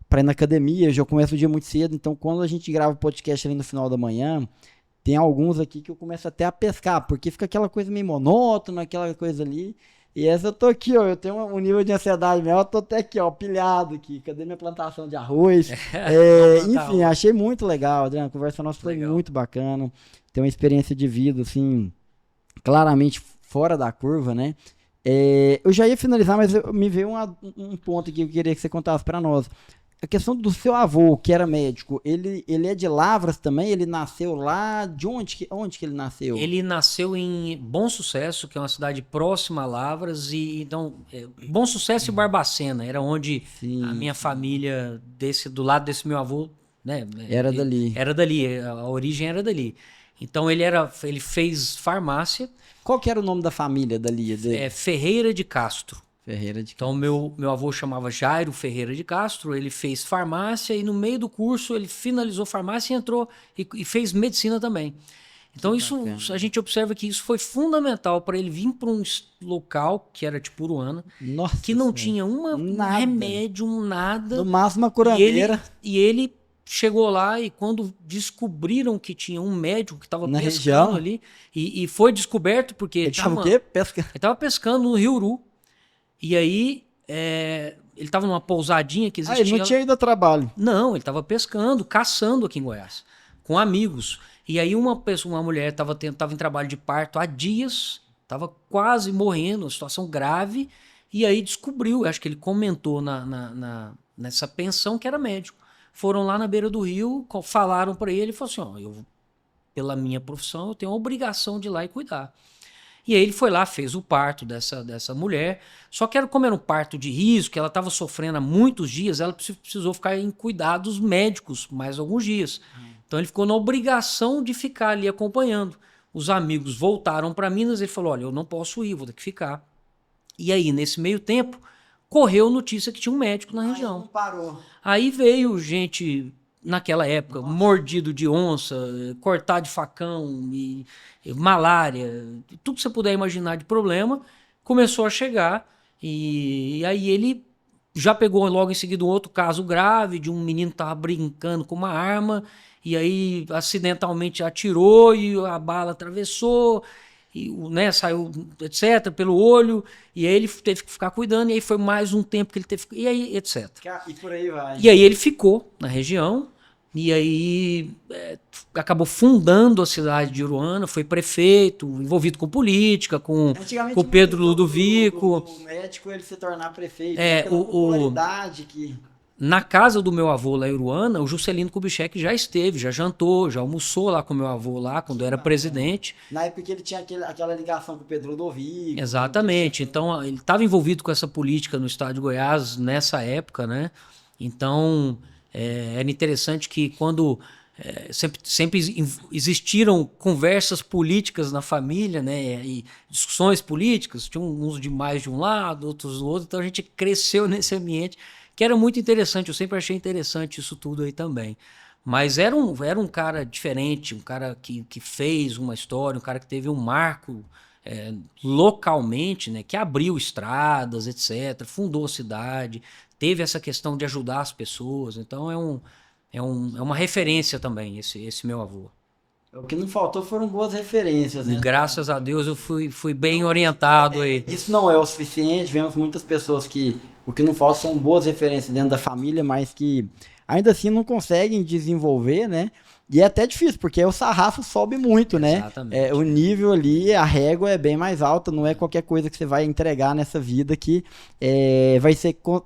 para ir na academia, eu já começo o dia muito cedo, então quando a gente grava o podcast ali no final da manhã, tem alguns aqui que eu começo até a pescar, porque fica aquela coisa meio monótona, aquela coisa ali, e essa eu tô aqui, ó, eu tenho um nível de ansiedade mesmo, eu tô até aqui, ó, pilhado aqui, cadê minha plantação de arroz? Enfim, achei muito legal, Adriano, a conversa nossa foi muito bacana, tem uma experiência de vida, assim, claramente fora da curva, né? Eu já ia finalizar, mas me veio um ponto aqui que eu queria que você contasse para nós. A questão do seu avô, que era médico, ele é de Lavras também? Ele nasceu lá? De onde que ele nasceu? Ele nasceu em Bom Sucesso, que é uma cidade próxima a Lavras, e então Bom Sucesso e Barbacena era onde a minha família do lado desse meu avô, né? Era dali. Era dali, a origem era dali. Então ele fez farmácia. Qual que era o nome da família dali? Ferreira de Castro. Ferreira de Castro. Então meu avô chamava Jairo Ferreira de Castro, ele fez farmácia e no meio do curso ele finalizou farmácia e entrou e fez medicina também. Então a gente observa que isso foi fundamental para ele vir para um local que era tipo Uruana, que não tinha um remédio, nada. No máximo uma curandeira. E ele chegou lá e quando descobriram que tinha um médico que estava pescando região ali, e foi descoberto porque ele estava o quê? Pesca? Ele estava pescando no Rio Uru. E aí ele estava numa pousadinha que existia. Ele não tinha ido a trabalho. Não, ele estava pescando, caçando aqui em Goiás, com amigos. E aí uma uma mulher estava em trabalho de parto há dias, estava quase morrendo, uma situação grave, e aí descobriu, acho que ele comentou nessa pensão que era médico. Foram lá na beira do rio, falaram para ele, falou assim, ó, pela minha profissão, eu tenho a obrigação de ir lá e cuidar. E aí ele foi lá, fez o parto dessa mulher, só que como era um parto de risco, ela estava sofrendo há muitos dias, ela precisou ficar em cuidados médicos mais alguns dias. Então ele ficou na obrigação de ficar ali acompanhando. Os amigos voltaram para Minas e ele falou, olha, eu não posso ir, vou ter que ficar. E aí, nesse meio tempo, correu notícia que tinha um médico na região. Não parou. Aí veio gente, naquela época, mordido de onça, cortado de facão, e malária, tudo que você puder imaginar de problema, começou a chegar. E aí ele já pegou logo em seguida um outro caso grave, de um menino que estava brincando com uma arma, e aí acidentalmente atirou e a bala atravessou, e, né, saiu, etc., pelo olho, e aí ele teve que ficar cuidando, e aí foi mais um tempo que ele teve que... E aí, etc. E por aí vai. E aí ele ficou na região, E aí acabou fundando a cidade de Iruana, foi prefeito, envolvido com política, com o Pedro Ludovico. O médico ele se tornar prefeito, Pela popularidade que... Na casa do meu avô lá em Iruana, o Juscelino Kubitschek já esteve, já jantou, já almoçou lá com meu avô lá, quando eu era presidente. Na época que ele tinha aquela ligação com o Pedro Ludovico. Exatamente. Então, ele estava envolvido com essa política no estado de Goiás nessa época, né? Então, era interessante que quando sempre existiram conversas políticas na família, né? E discussões políticas, tinha uns de mais de um lado, outros do outro, então a gente cresceu nesse ambiente, que era muito interessante. Eu sempre achei interessante isso tudo aí também. Mas era um cara diferente, um cara que fez uma história, um cara que teve um marco localmente, né, que abriu estradas, etc., fundou a cidade, teve essa questão de ajudar as pessoas. Então é uma referência também, esse meu avô. O que não faltou foram boas referências, né? E graças a Deus eu fui bem orientado aí. Isso não é o suficiente, vemos muitas pessoas que o que não falta são boas referências dentro da família, mas que ainda assim não conseguem desenvolver, né? E é até difícil, porque o sarrafo sobe muito, né? Exatamente. O nível ali, a régua é bem mais alta, não é qualquer coisa que você vai entregar nessa vida que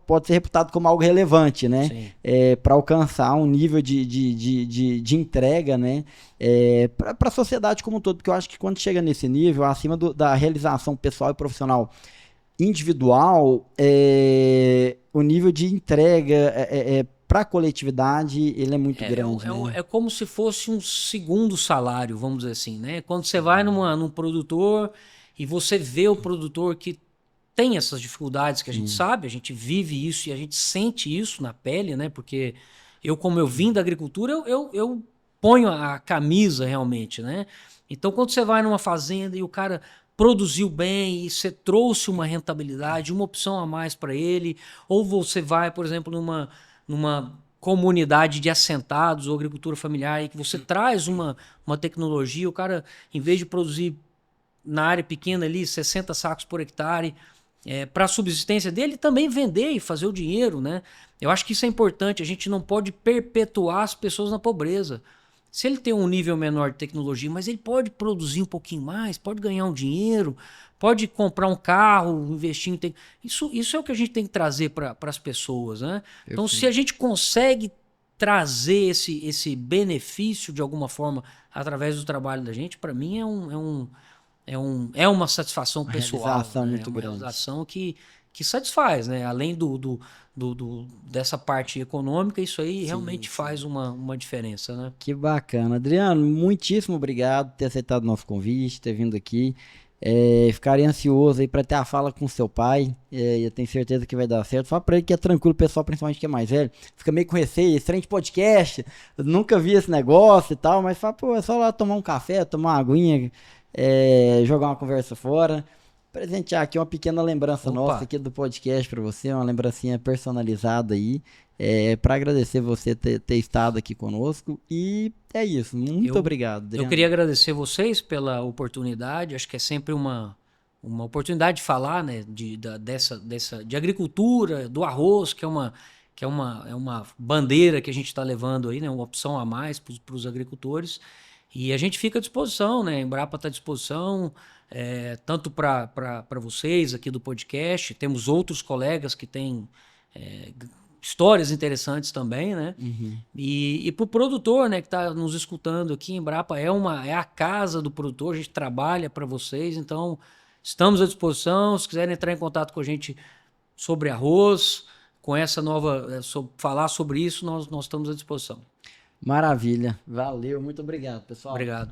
pode ser reputado como algo relevante, né? Para alcançar um nível de entrega, né? Para a sociedade como um todo, porque eu acho que quando chega nesse nível, acima da realização pessoal e profissional individual, o nível de entrega para a coletividade ele é muito grande. Né? É como se fosse um segundo salário, vamos dizer assim, né? Quando você vai num produtor e você vê o produtor que tem essas dificuldades que a gente sabe, a gente vive isso e a gente sente isso na pele, né? Porque como eu vim da agricultura, eu ponho a camisa realmente, né? Então, quando você vai numa fazenda e o cara produziu bem e você trouxe uma rentabilidade, uma opção a mais para ele, ou você vai, por exemplo, numa comunidade de assentados ou agricultura familiar e que você traz uma tecnologia, o cara, em vez de produzir na área pequena ali 60 sacos por hectare, para a subsistência dele, também vender e fazer o dinheiro, né? Eu acho que isso é importante, a gente não pode perpetuar as pessoas na pobreza. Se ele tem um nível menor de tecnologia, mas ele pode produzir um pouquinho mais, pode ganhar um dinheiro, pode comprar um carro, investir em... Isso é o que a gente tem que trazer para as pessoas, né? Então, se a gente consegue trazer esse benefício de alguma forma através do trabalho da gente, para mim é uma satisfação pessoal. Realização muito uma grande. realização que satisfaz, né? Além dessa parte econômica, isso aí realmente faz uma diferença, né? Que bacana. Adriano, muitíssimo obrigado por ter aceitado o nosso convite, ter vindo aqui. Ficaria ansioso aí para ter a fala com seu pai. Eu tenho certeza que vai dar certo. Fala para ele que é tranquilo, o pessoal, principalmente que é mais velho, fica meio com receio, esse trem de podcast, eu nunca vi esse negócio e tal, mas fala, pô, é só lá tomar um café, tomar uma aguinha, jogar uma conversa fora. Presentear aqui uma pequena lembrança nossa aqui do podcast para você, uma lembrancinha personalizada aí, para agradecer você ter estado aqui conosco. E é isso, muito obrigado, Adriano. Eu queria agradecer vocês pela oportunidade, acho que é sempre uma oportunidade de falar, né, de agricultura, do arroz, que é uma bandeira que a gente está levando aí, né, uma opção a mais para os agricultores. E a gente fica à disposição, né? A Embrapa está à disposição, tanto para vocês aqui do podcast, temos outros colegas que têm histórias interessantes também, né? Uhum. E para o produtor, né, que está nos escutando aqui, a Embrapa é a casa do produtor, a gente trabalha para vocês, então estamos à disposição. Se quiserem entrar em contato com a gente sobre arroz, com essa falar sobre isso, nós estamos à disposição. Maravilha, valeu, muito obrigado, pessoal. Obrigado.